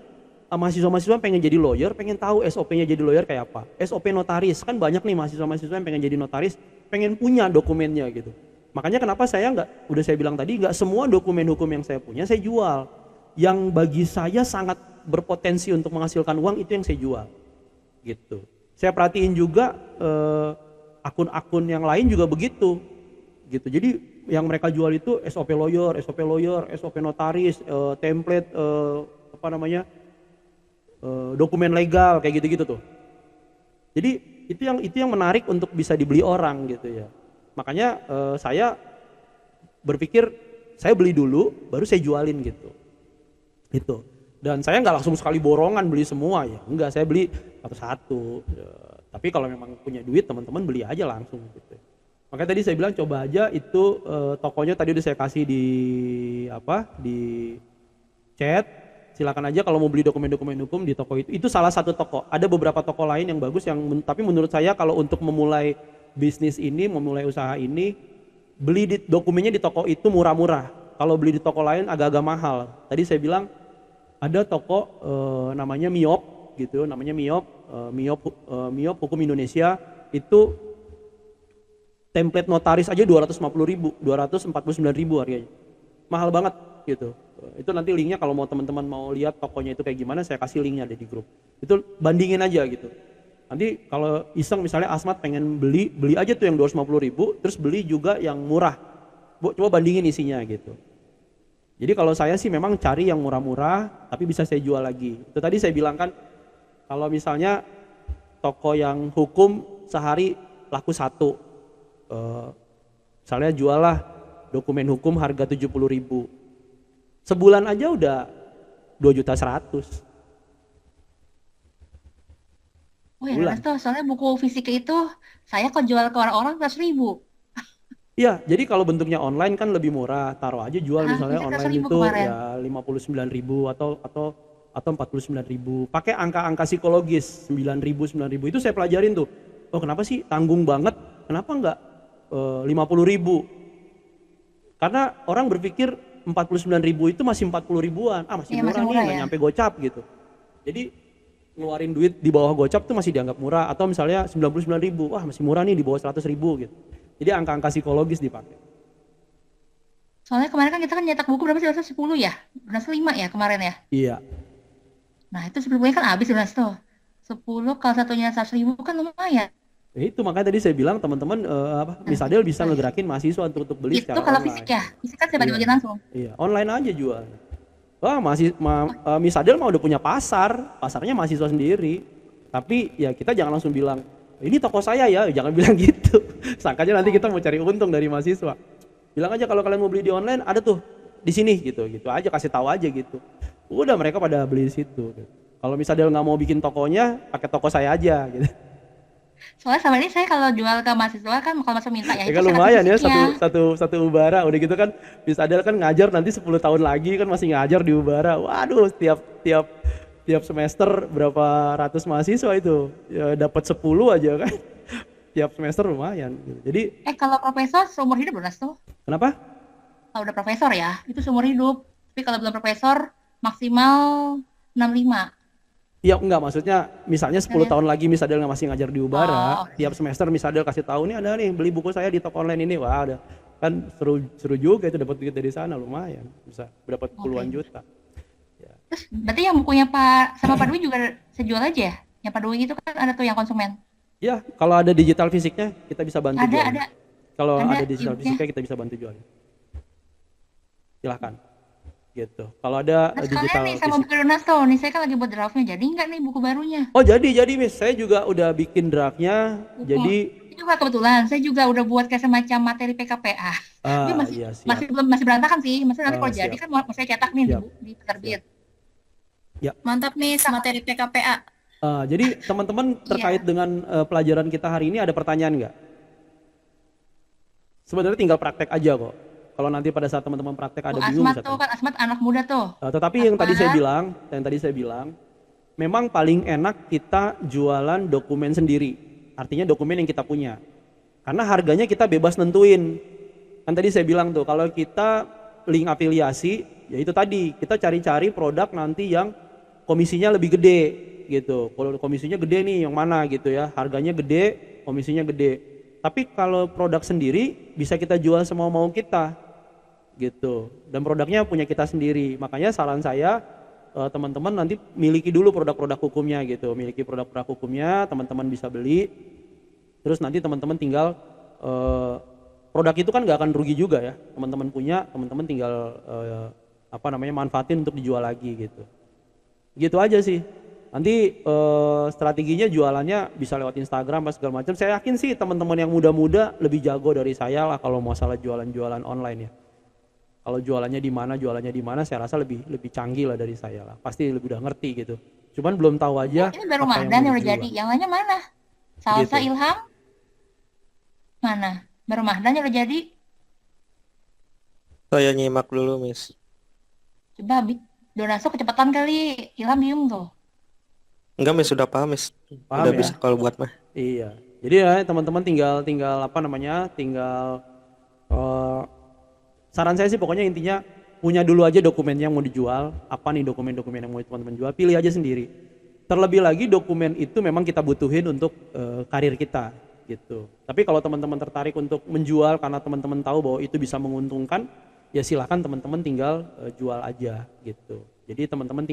mahasiswa-mahasiswa pengen jadi lawyer, pengen tahu SOP-nya jadi lawyer kayak apa. SOP notaris, kan banyak nih mahasiswa-mahasiswa yang pengen jadi notaris, pengen punya dokumennya gitu. Makanya kenapa saya udah saya bilang tadi, nggak semua dokumen hukum yang saya punya saya jual. Yang bagi saya sangat berpotensi untuk menghasilkan uang itu yang saya jual. Gitu. Saya perhatiin juga akun-akun yang lain juga begitu. Gitu. Jadi yang mereka jual itu SOP lawyer, SOP notaris, template dokumen legal kayak gitu-gitu tuh. Jadi itu yang menarik untuk bisa dibeli orang gitu ya. Makanya saya berpikir saya beli dulu baru saya jualin gitu. Gitu. Dan saya nggak langsung sekali borongan beli semua ya. Enggak, saya beli satu-satu. Ya. Tapi kalau memang punya duit teman-teman beli aja langsung gitu. Makanya tadi saya bilang coba aja itu tokonya tadi udah saya kasih di chat. Silakan aja kalau mau beli dokumen-dokumen hukum di toko itu. Itu salah satu toko. Ada beberapa toko lain yang bagus tapi menurut saya kalau untuk memulai bisnis ini, memulai usaha ini, beli dokumennya di toko itu murah-murah. Kalau beli di toko lain agak-agak mahal. Tadi saya bilang ada toko namanya Miop gitu, namanya Miop Hukum Indonesia, itu template notaris aja 249.000 harganya. Mahal banget gitu. Itu nanti linknya kalau mau teman-teman mau lihat tokonya itu kayak gimana, saya kasih linknya ada di grup. Itu bandingin aja gitu. Nanti kalau iseng misalnya Asmat pengen beli aja tuh yang 250.000, terus beli juga yang murah. Coba bandingin isinya gitu. Jadi kalau saya sih memang cari yang murah-murah tapi bisa saya jual lagi. Itu tadi saya bilang kan, kalau misalnya toko yang hukum sehari laku 1, misalnya jualah dokumen hukum harga 70.000, sebulan aja udah 2.100.000. Oh ya, Mas, soalnya buku fisik itu saya kok jual ke orang-orang 100.000. Iya, jadi kalau bentuknya online kan lebih murah, taruh aja jual misalnya online itu kemarin. ya 59.000 atau 49.000. Pakai angka-angka psikologis 9.000 itu saya pelajarin tuh. Oh kenapa sih tanggung banget? Kenapa enggak 50.000? Karena orang berpikir 49.000 itu masih 40.000-an. Masih murah nih, nggak nyampe gocap gitu. Jadi ngeluarin duit di bawah gocap tuh masih dianggap murah. Atau misalnya 99.000, wah masih murah nih di bawah 100.000 gitu. Jadi angka-angka psikologis dipakai. Soalnya kemarin kan kita nyetak buku berapa sih? 10 ya? Berasa 5 ya kemarin ya? Iya. Nah itu 10 bukunya kan habis Mas tuh. 10 kalau satunya 100.000 kan lumayan. Itu makanya tadi saya bilang teman-teman Miss Adel bisa ngegerakin mahasiswa untuk beli itu secara kalau online. fisik ya? Fisik kan saya bagi-bagi langsung. Iya, online aja jual. Wah, Miss Adel mah udah punya pasarnya mahasiswa sendiri. Tapi ya kita jangan langsung bilang, ini toko saya ya, jangan bilang gitu. Sangkanya nanti kita mau cari untung dari mahasiswa. Bilang aja kalau kalian mau beli di online ada tuh di sini gitu aja, kasih tahu aja gitu. Udah mereka pada beli di situ. Kalau Miss Adel nggak mau bikin tokonya, pakai toko saya aja gitu. Soalnya sama ini saya kalau jual ke mahasiswa kan kalau mahasiswa minta ya Ya itu kan syarat lumayan ya fisiknya. satu Ubara udah gitu kan bisa ada kan ngajar nanti 10 tahun lagi kan masih ngajar di Ubara. Waduh, tiap tiap tiap semester berapa ratus mahasiswa itu. Ya dapat 10 aja kan. Tiap semester lumayan gitu. Jadi Kalau profesor seumur hidup lunas tuh. kenapa? Kalau udah profesor ya, itu seumur hidup. Tapi kalau belum profesor maksimal 65. Ya enggak, maksudnya misalnya 10 Ya. tahun lagi misalnya nggak masih ngajar di Ubara, Oh, tiap semester misalnya kasih tahu nih ada nih beli buku saya di toko online ini, wah ada kan seru seru juga itu dapat duit dari sana lumayan bisa dapat puluhan oke. juta. Ya. Terus berarti yang bukunya Pak sama Pak Dwi juga saya jual aja ya? Yang Pak Dwi itu kan ada tuh yang konsumen. Ya, kalau ada digital fisiknya kita bisa bantu Ada, jualnya. ada, Kalau ada ada digital e-booknya. fisiknya kita bisa bantu jualnya. Silahkan gitu. Kalau ada Nah sekalian digital nih sama fisik. buku Donato, nih saya kan lagi buat draftnya. Jadi nggak nih buku barunya? Oh jadi Miss, saya juga udah bikin draftnya. Buku. Jadi Itu juga kebetulan, saya juga udah buat kayak semacam materi PKPA. Tapi masih iya masih siap. belum masih berantakan sih. Maksudnya nanti kalau jadi Siap. kan mau saya cetak nih Siap. di penerbit. Ya. Mantap nih materi PKPA. Jadi teman-teman terkait Iya. dengan pelajaran kita hari ini ada pertanyaan nggak? Sebenarnya tinggal praktek aja kok. Kalau nanti pada saat teman-teman praktek ada bingung Asmat bisa tuh tanya. kan Asmat anak muda tuh. Tetapi yang tadi saya Asmat. bilang, memang paling enak kita jualan dokumen sendiri. Artinya dokumen yang kita punya. Karena harganya kita bebas nentuin. Kan tadi saya bilang tuh, kalau kita link afiliasi, ya itu tadi, kita cari-cari produk nanti yang komisinya lebih gede gitu. Kalau komisinya gede nih yang mana gitu ya, harganya gede, komisinya gede. Tapi kalau produk sendiri bisa kita jual semau-mau kita gitu. Dan produknya punya kita sendiri. Makanya saran saya teman-teman nanti miliki dulu produk-produk hukumnya gitu. Miliki produk-produk hukumnya, teman-teman bisa beli. Terus nanti teman-teman tinggal produk itu kan nggak akan rugi juga ya. Teman-teman punya, teman-teman tinggal manfaatin untuk dijual lagi gitu. Gitu aja sih. Nanti strateginya jualannya bisa lewat Instagram apa segala macam. Saya yakin sih teman-teman yang muda-muda lebih jago dari saya lah kalau masalah jualan-jualan online ya. Kalau jualannya di mana, saya rasa lebih canggih lah dari saya lah. Pasti lebih udah ngerti gitu. Cuman belum tahu aja Ini baru apa yang Mahdan mau yang udah dijual. jadi. Yang lainnya mana? Salsa Gitu. Ilham mana? Baru Mahdan yang udah jadi. Saya nyimak dulu, Miss. Coba Donaso kecepatan kali. Ilham diem tuh. Enggak, Miss, sudah paham, Miss. Paham Udah ya? bisa kalau buat mah. Iya. Jadi ya teman-teman tinggal saran saya sih pokoknya intinya punya dulu aja dokumen yang mau dijual. Apa nih dokumen-dokumen yang mau teman-teman jual? Pilih aja sendiri. Terlebih lagi dokumen itu memang kita butuhin untuk karir kita gitu. Tapi kalau teman-teman tertarik untuk menjual karena teman-teman tahu bahwa itu bisa menguntungkan, ya silakan teman-teman tinggal jual aja gitu. Jadi teman-teman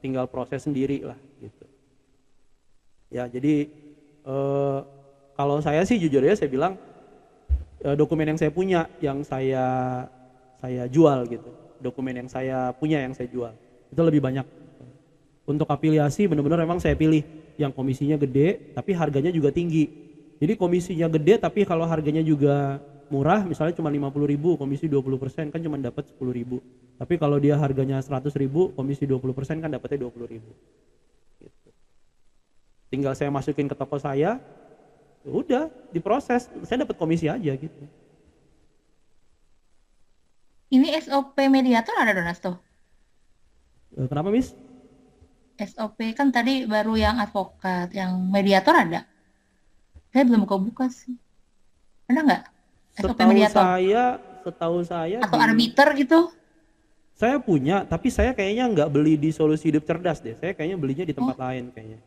tinggal proses sendiri lah gitu. Ya jadi kalau saya sih jujur ya saya bilang dokumen yang saya punya yang saya jual gitu. Dokumen yang saya punya yang saya jual itu lebih banyak. Untuk afiliasi benar-benar memang saya pilih yang komisinya gede tapi harganya juga tinggi. Jadi komisinya gede tapi kalau harganya juga murah, misalnya cuma 50.000, komisi 20% kan cuma dapat 10.000. Tapi kalau dia harganya 100.000, komisi 20% kan dapatnya 20.000. Gitu. Tinggal saya masukin ke toko saya, udah diproses, saya dapat komisi aja gitu. Ini SOP mediator ada Donas tuh. Kenapa, Miss? SOP kan tadi baru yang advokat, yang mediator ada. Saya belum buka-buka sih. Ada nggak SOP mediator? Setahu saya Atau arbiter gitu? saya punya, tapi saya kayaknya nggak beli di Solusi Hidup Cerdas deh. Saya kayaknya belinya di tempat lain kayaknya.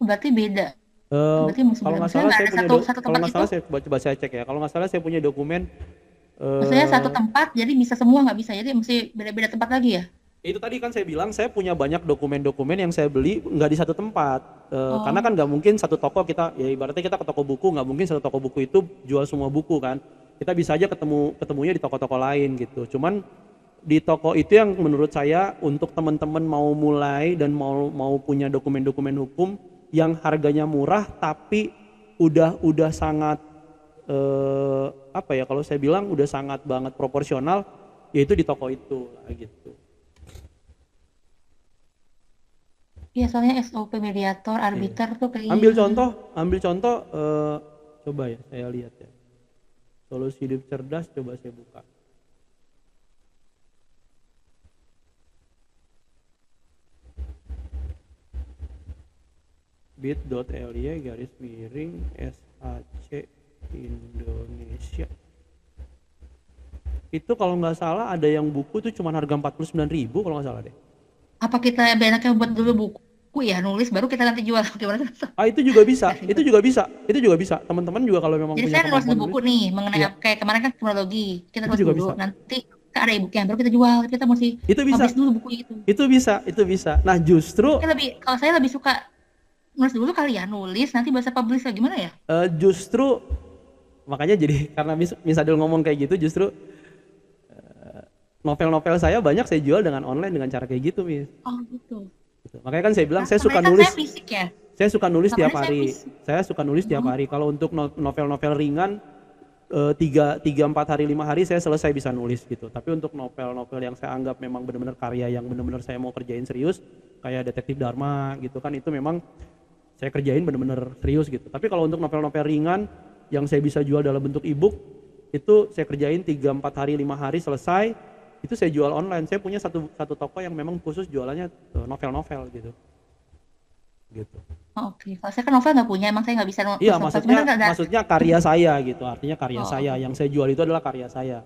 Berarti beda. Berarti mesti Kalau nggak maksudnya salah nggak saya ada punya satu kalau tempat nggak itu. salah saya coba saya cek ya. Kalau nggak salah saya punya dokumen. Maksudnya satu tempat, jadi bisa semua nggak bisa. Jadi mesti beda-beda tempat lagi ya? Itu tadi kan saya bilang saya punya banyak dokumen-dokumen yang saya beli nggak di satu tempat. Karena kan nggak mungkin satu toko kita, ya ibaratnya kita ke toko buku, nggak mungkin satu toko buku itu jual semua buku kan. Kita bisa aja ketemunya di toko-toko lain gitu. Cuman di toko itu yang menurut saya untuk teman-teman mau mulai dan mau punya dokumen-dokumen hukum yang harganya murah tapi udah sangat kalau saya bilang udah sangat banget proporsional, yaitu di toko itu lah gitu. Iya, soalnya SOP mediator, Iya. arbiter tuh kayak Ambil contoh coba ya saya lihat ya. Solusi hidup cerdas coba saya buka. bit.ly garis miring SHC Indonesia. Itu kalau nggak salah ada yang buku tuh cuma harga 49.000 kalau nggak salah deh. apa kita enaknya buat dulu buku ya, nulis baru kita nanti jual gimana? Ah itu juga bisa, itu juga bisa. Teman-teman juga kalau memang Jadi punya saya nulis kemampuan dulu buku nulis, nih mengenai iya, kayak kemarin kan kronologi, kita itu nulis juga dulu, bisa. nanti ada e-booknya baru kita jual, kita mesti Itu bisa, publish dulu buku itu. itu bisa. Nah justru Kalau saya lebih suka nulis dulu kali ya, nulis nanti bahasa publish lah gimana ya? justru makanya jadi karena Misadil ngomong kayak gitu justru novel-novel saya banyak saya jual dengan online dengan cara kayak gitu Mis. Oh gitu. Gitu. Makanya kan saya bilang saya suka Kemarin kan nulis, saya fisik ya. saya suka nulis tiap Kemarin saya hari. fisik. Saya suka nulis tiap hari. Kalau untuk novel-novel ringan 3, 4 hari 5 hari saya selesai bisa nulis gitu. Tapi untuk novel-novel yang saya anggap memang benar-benar karya yang benar-benar saya mau kerjain serius kayak Detektif Dharma gitu kan itu memang saya kerjain benar-benar serius gitu. Tapi kalau untuk novel-novel ringan yang saya bisa jual dalam bentuk e-book itu saya kerjain 3, 4 hari 5 hari selesai itu saya jual online. Saya punya satu toko yang memang khusus jualannya novel-novel gitu. Oh, oke. Kalau saya kan novel nggak punya, emang saya nggak bisa nulis Iya, novel. Cuman kan ada. maksudnya karya saya gitu. Artinya karya Oh, saya oke. yang saya jual itu adalah karya saya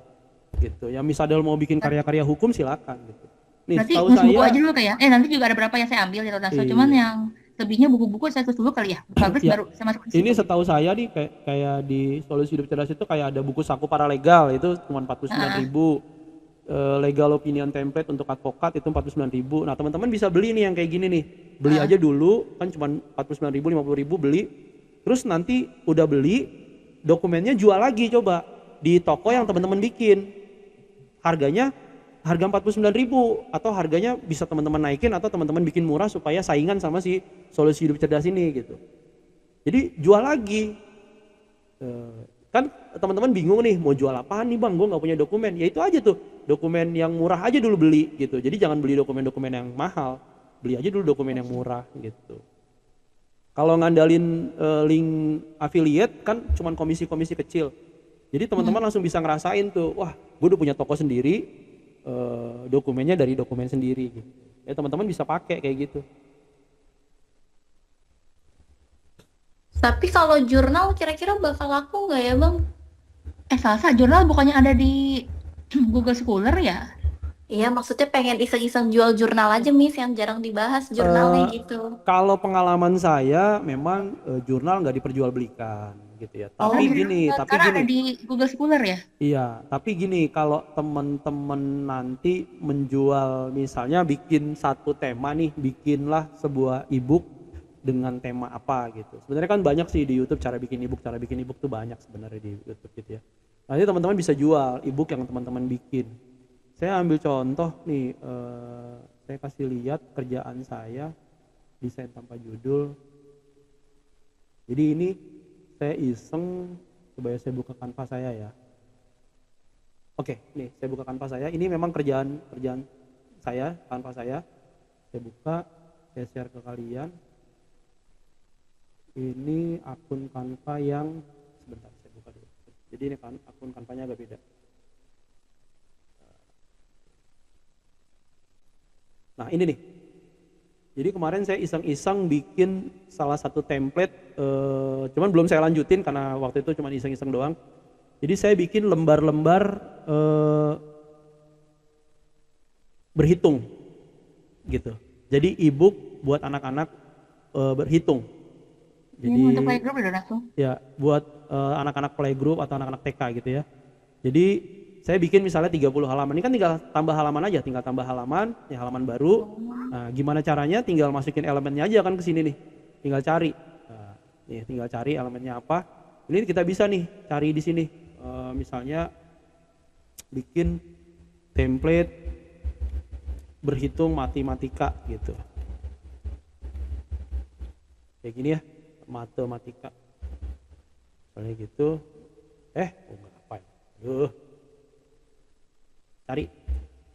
gitu. Yang misalnya mau bikin karya-karya hukum silakan gitu. Nih, Berarti setahu nulis buku saya aja dulu kayak. Nanti juga ada berapa yang saya ambil di Rodaso. Cuman iya. yang lebihnya buku-buku saya tulis dulu kali ya. Publish Ya, baru saya masuk ke ini situ. setahu saya nih kayak di Solusi Hidup Cerdas itu kayak ada buku saku paralegal itu cuma 49.000. Legal opinion template untuk advokat itu 49.000. Nah, teman-teman bisa beli nih yang kayak gini nih. Beli aja dulu kan cuma 49.000, 50.000 beli. Terus nanti udah beli dokumennya jual lagi coba di toko yang teman-teman bikin. Harganya harga 49.000 atau harganya bisa teman-teman naikin atau teman-teman bikin murah supaya saingan sama si Solusi Hidup Cerdas ini gitu. Jadi jual lagi. Kan teman-teman bingung nih mau jual apaan nih bang, gue nggak punya dokumen. Ya itu aja tuh, dokumen yang murah aja dulu beli gitu. Jadi jangan beli dokumen-dokumen yang mahal, beli aja dulu dokumen yang murah gitu. Kalau ngandalin link affiliate kan cuman komisi-komisi kecil. Jadi teman-teman langsung bisa ngerasain tuh, wah gue udah punya toko sendiri, dokumennya dari dokumen sendiri gitu. Ya teman-teman bisa pakai kayak gitu. Tapi kalau jurnal kira-kira bakal laku nggak ya bang? Salsa jurnal bukannya ada di Google Scholar ya? Iya maksudnya pengen iseng-iseng jual jurnal aja Miss yang jarang dibahas jurnalnya gitu. Kalau pengalaman saya memang jurnal nggak diperjualbelikan gitu ya. Oh, Tapi gitu. gini, Karena ada di Google Scholar ya? iya, tapi gini kalau teman-teman nanti menjual misalnya bikin satu tema nih, bikinlah sebuah e-book dengan tema apa gitu. Sebenarnya kan banyak sih di YouTube cara bikin e-book tuh banyak sebenarnya di YouTube gitu ya. Nanti teman-teman bisa jual e-book yang teman-teman bikin. Saya ambil contoh nih, saya kasih lihat kerjaan saya desain tanpa judul. Jadi ini saya iseng, coba ya saya buka Canva saya ya. Oke, nih saya buka Canva saya. Ini memang kerjaan saya, Canva saya. Saya buka, saya share ke kalian. Ini akun Canva yang sebentar saya buka dulu. Jadi ini kan akun Canva-nya agak beda. Nah ini nih. Jadi kemarin saya iseng-iseng bikin salah satu template, cuman belum saya lanjutin karena waktu itu cuma iseng-iseng doang. Jadi saya bikin lembar-lembar berhitung gitu. Jadi e-book buat anak-anak berhitung. Jadi Ini untuk playgroup ya langsung. ya buat anak-anak playgroup atau anak-anak TK gitu ya. Jadi saya bikin misalnya 30 halaman. Ini kan tinggal tambah halaman aja, tinggal tambah halaman, ya halaman baru. Nah, gimana caranya? Tinggal masukin elemennya aja kan ke sini nih. Tinggal cari. Nah, nih tinggal cari elemennya apa. Ini kita bisa nih cari di sini. Misalnya bikin template berhitung matematika gitu. Kayak gini ya, matematika. Misalnya gitu. Enggak apa ya. Cari,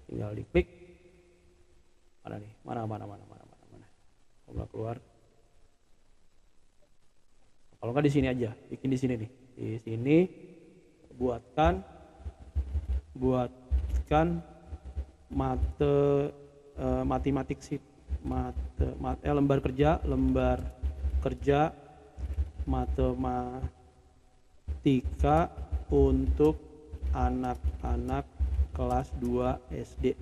tinggal diklik. Mana nih? Mana. formula keluar. Kalau nggak di sini aja, bikin di sini nih. Di sini buatkan matematik sheet, lembar kerja matematika untuk anak-anak kelas 2 SD.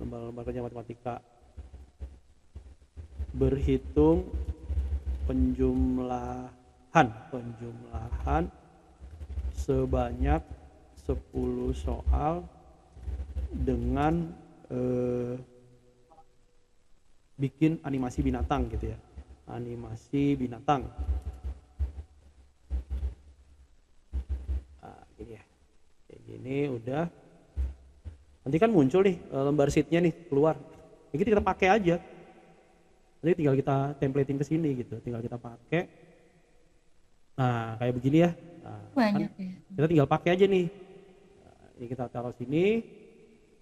Lembar kerja matematika. Berhitung penjumlahan sebanyak 10 soal dengan bikin animasi binatang gitu ya. Animasi binatang. Nah, gini ya. Kayak gini udah. Nanti kan muncul nih lembar sheet-nya nih keluar. Jadi kita pakai aja. Nanti tinggal kita templating ke sini gitu. Tinggal kita pakai. Nah, kayak begini ya. Nah, Banyak kan ya. kita tinggal pakai aja nih. Nah, ini kita taruh sini.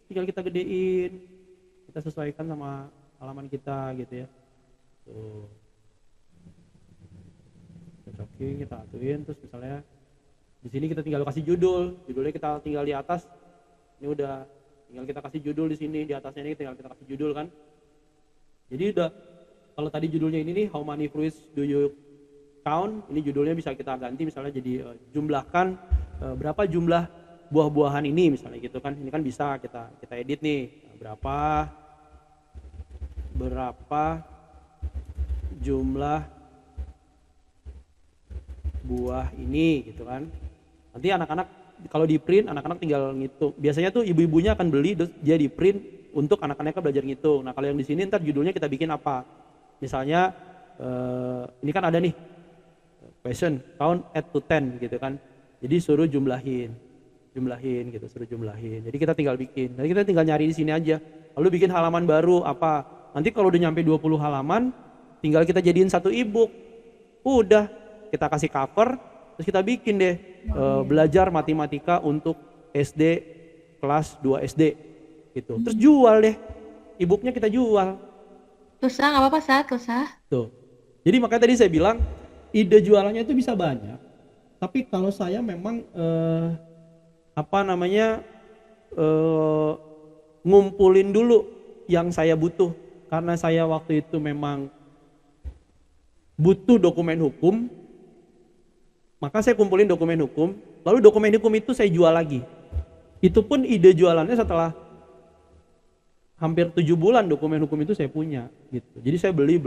Tinggal kita gedein. Kita sesuaikan sama halaman kita gitu ya. Tuh. Cocokin, kita atuin, terus misalnya di sini kita tinggal kasih judulnya kita tinggal di atas. Ini udah tinggal kita kasih judul di sini, di atasnya ini tinggal kita kasih judul kan. Jadi udah, kalau tadi judulnya ini nih, how many fruits do you count? Ini judulnya bisa kita ganti misalnya jadi jumlahkan berapa jumlah buah-buahan ini misalnya gitu kan. Ini kan bisa kita edit nih. Berapa jumlah buah ini gitu kan. Nanti anak-anak kalau di print, anak-anak tinggal ngitung. Biasanya tuh ibu-ibunya akan beli, terus dia di print untuk anak-anaknya belajar ngitung. Nah kalau yang di sini ntar judulnya kita bikin apa? Misalnya ini kan ada nih question count at to 10 gitu kan. Jadi suruh jumlahin gitu, suruh jumlahin. Jadi kita tinggal bikin. Jadi kita tinggal nyari di sini aja. Lalu bikin halaman baru apa? Nanti kalau udah nyampe 20 halaman, tinggal kita jadiin satu ebook. Udah, kita kasih cover, terus kita bikin deh belajar matematika untuk SD kelas 2 SD gitu. Terus jual deh. E-booknya kita jual. Susah nggak apa-apa, Sat, susah. Tuh. Jadi makanya tadi saya bilang ide jualannya itu bisa banyak. Tapi kalau saya memang ngumpulin dulu yang saya butuh. Karena saya waktu itu memang butuh dokumen hukum, maka saya kumpulin dokumen hukum, lalu dokumen hukum itu saya jual lagi. Itu pun ide jualannya setelah hampir 7 bulan dokumen hukum itu saya punya gitu. Jadi saya beli,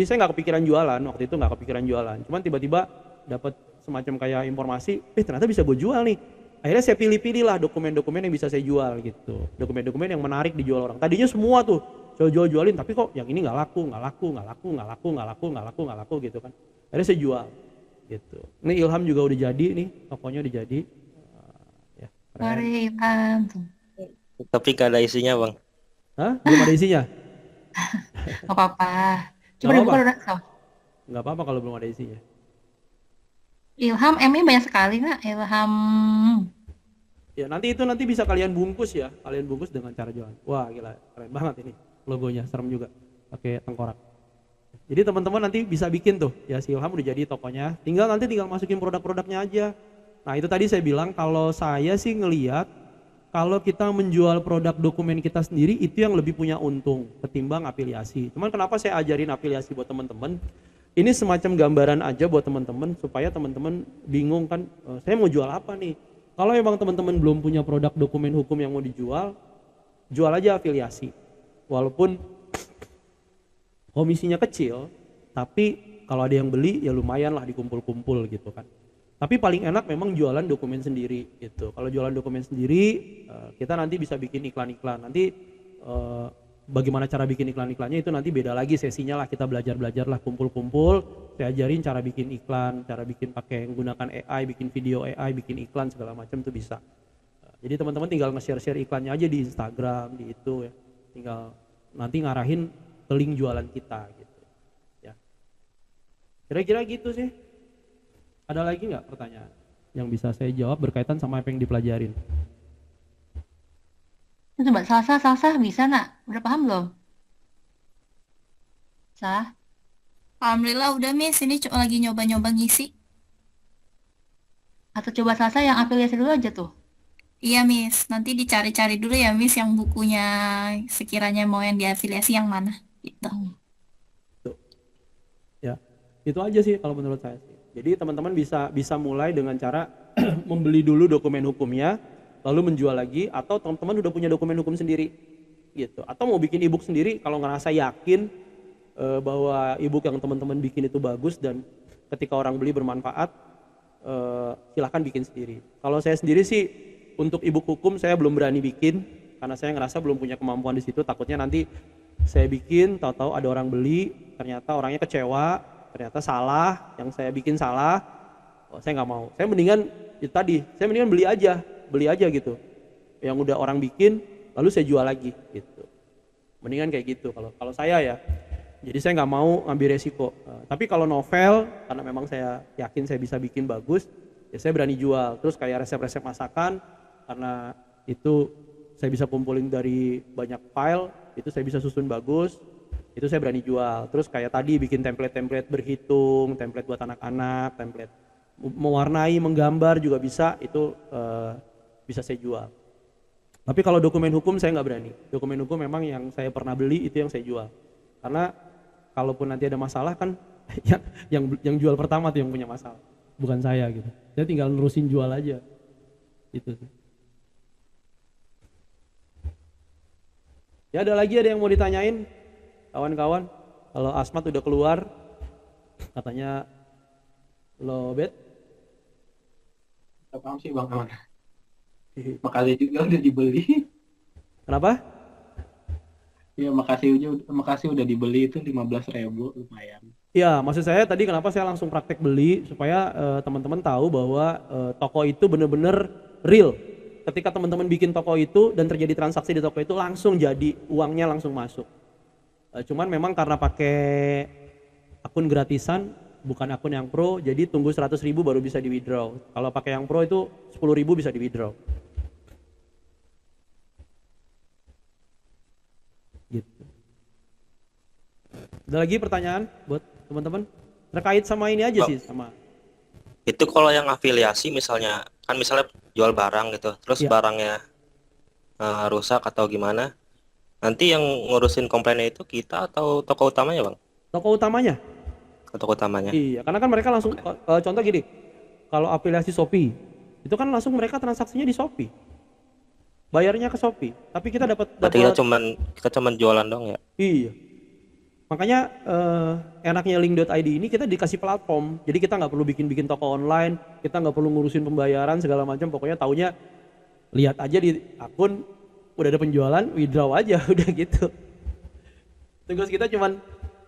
saya nggak kepikiran jualan, waktu itu nggak kepikiran jualan. Cuman tiba-tiba dapat semacam kayak informasi, ternyata bisa gue jual nih. Akhirnya saya pilih-pilih lah dokumen-dokumen yang bisa saya jual gitu. Dokumen-dokumen yang menarik dijual orang. Tadinya semua tuh saya jualin, tapi kok yang ini nggak laku gitu kan. Akhirnya saya jual gitu. Ini Ilham juga udah jadi nih, tokonya udah jadi. Ya, keren. Mari Ilham. Tapi gak ada isinya, Bang. Hah? Belum ada isinya? Gak apa-apa. Coba Nggak dibuka apa-apa. udah. So. Nggak apa-apa kalau belum ada isinya. Ilham M-nya banyak sekali nak. Ilham. Ya nanti bisa kalian bungkus ya, kalian bungkus dengan cara jualan. Wah gila, keren banget ini logonya, serem juga, pakai tengkorak. Jadi teman-teman nanti bisa bikin tuh, ya si Ilham udah jadi tokonya, tinggal masukin produk-produknya aja. Nah itu tadi saya bilang kalau saya sih ngelihat kalau kita menjual produk dokumen kita sendiri itu yang lebih punya untung ketimbang afiliasi. Cuman kenapa saya ajarin afiliasi buat teman-teman? Ini semacam gambaran aja buat teman-teman supaya teman-teman bingung kan, saya mau jual apa nih? Kalau memang teman-teman belum punya produk dokumen hukum yang mau dijual, jual aja afiliasi. Walaupun komisinya kecil, tapi kalau ada yang beli ya lumayan lah dikumpul-kumpul gitu kan. Tapi paling enak memang jualan dokumen sendiri gitu. Kalau jualan dokumen sendiri, kita nanti bisa bikin iklan-iklan. Nanti bagaimana cara bikin iklan-iklannya itu nanti beda lagi sesinya lah, kita belajar-belajar lah, kumpul-kumpul, saya ajarin cara bikin iklan, cara bikin pakai menggunakan AI, bikin video AI, bikin iklan segala macam tuh bisa. Jadi teman-teman tinggal nge-share iklannya aja di Instagram, di itu ya. Tinggal nanti ngarahin ke link jualan kita gitu. Ya. Kira-kira gitu sih. Ada lagi nggak pertanyaan yang bisa saya jawab berkaitan sama apa yang dipelajarin? Coba salsa bisa nak. Udah paham belum? Sah? Alhamdulillah udah Miss, ini lagi nyoba-nyoba ngisi. Atau coba Sasa yang afiliasi dulu aja tuh. Iya Miss, nanti dicari-cari dulu ya Miss yang bukunya sekiranya mau yang diafiliasi yang mana gitu. Ya, itu aja sih kalau menurut saya sih. Jadi teman-teman bisa mulai dengan cara membeli dulu dokumen hukumnya, lalu menjual lagi, atau teman-teman udah punya dokumen hukum sendiri, gitu. Atau mau bikin ebook sendiri, kalau ngerasa yakin bahwa ebook yang teman-teman bikin itu bagus dan ketika orang beli bermanfaat, silahkan bikin sendiri. Kalau saya sendiri sih untuk ebook hukum saya belum berani bikin karena saya ngerasa belum punya kemampuan di situ. Takutnya nanti saya bikin, tahu-tahu ada orang beli, ternyata orangnya kecewa, ternyata salah, yang saya bikin salah, saya nggak mau. Saya mendingan itu tadi, saya mendingan beli aja gitu. Yang udah orang bikin, lalu saya jual lagi gitu. Mendingan kayak gitu kalau saya ya. Jadi saya nggak mau ngambil resiko. Tapi kalau novel, karena memang saya yakin saya bisa bikin bagus, ya saya berani jual. Terus kayak resep-resep masakan, karena itu saya bisa kumpulin dari banyak file, itu saya bisa susun bagus, itu saya berani jual. Terus kayak tadi bikin template-template berhitung, template buat anak-anak, template mewarnai, menggambar juga bisa, itu bisa saya jual. Tapi kalau dokumen hukum saya nggak berani. Dokumen hukum memang yang saya pernah beli itu yang saya jual. Karena kalaupun nanti ada masalah kan yang jual pertama tuh yang punya masalah, bukan saya gitu. Saya tinggal nerusin jual aja. Itu sih. Ya ada yang mau ditanyain kawan-kawan? Kalau Asmat udah keluar katanya lo bet. Gak paham sih Bang Aman. Makasih juga udah dibeli. Kenapa? Ya makasih udah dibeli itu 15.000 lumayan. Ya, maksud saya tadi kenapa saya langsung praktek beli supaya teman-teman tahu bahwa toko itu benar-benar real. Ketika teman-teman bikin toko itu dan terjadi transaksi di toko itu langsung jadi uangnya langsung masuk. Cuman memang karena pakai akun gratisan bukan akun yang pro, jadi tunggu 100.000 baru bisa di withdraw. Kalau pakai yang pro itu 10.000 bisa di withdraw. Gitu. Ada lagi pertanyaan buat teman-teman? Terkait sama ini aja sih, sama Itu kalau yang afiliasi misalnya, kan misalnya jual barang gitu, terus ya, barangnya rusak atau gimana, nanti yang ngurusin komplainnya itu kita atau toko utamanya Bang? toko utamanya. Toko utamanya. Iya, karena kan mereka langsung contoh gini, kalau afiliasi Shopee, itu kan langsung mereka transaksinya di Shopee. Bayarnya ke Shopee, tapi kita dapat Berarti kita cuman jualan dong ya. iya. Makanya enaknya link.id ini kita dikasih platform. Jadi kita nggak perlu bikin toko online, kita nggak perlu ngurusin pembayaran segala macam. Pokoknya taunya lihat aja di akun udah ada penjualan, withdraw aja udah gitu. Tugas kita cuman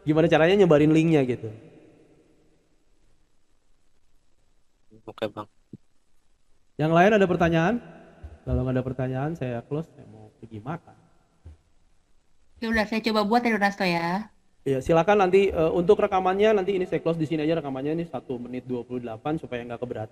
gimana caranya nyebarin linknya gitu. Oke Bang. Yang lain ada pertanyaan? Kalau nggak ada pertanyaan saya close, saya mau pergi makan. Ya udah, saya coba buat ya Donasto ya. Ya silakan nanti untuk rekamannya nanti ini saya close di sini aja rekamannya ini 1 menit 28 supaya nggak keberatan.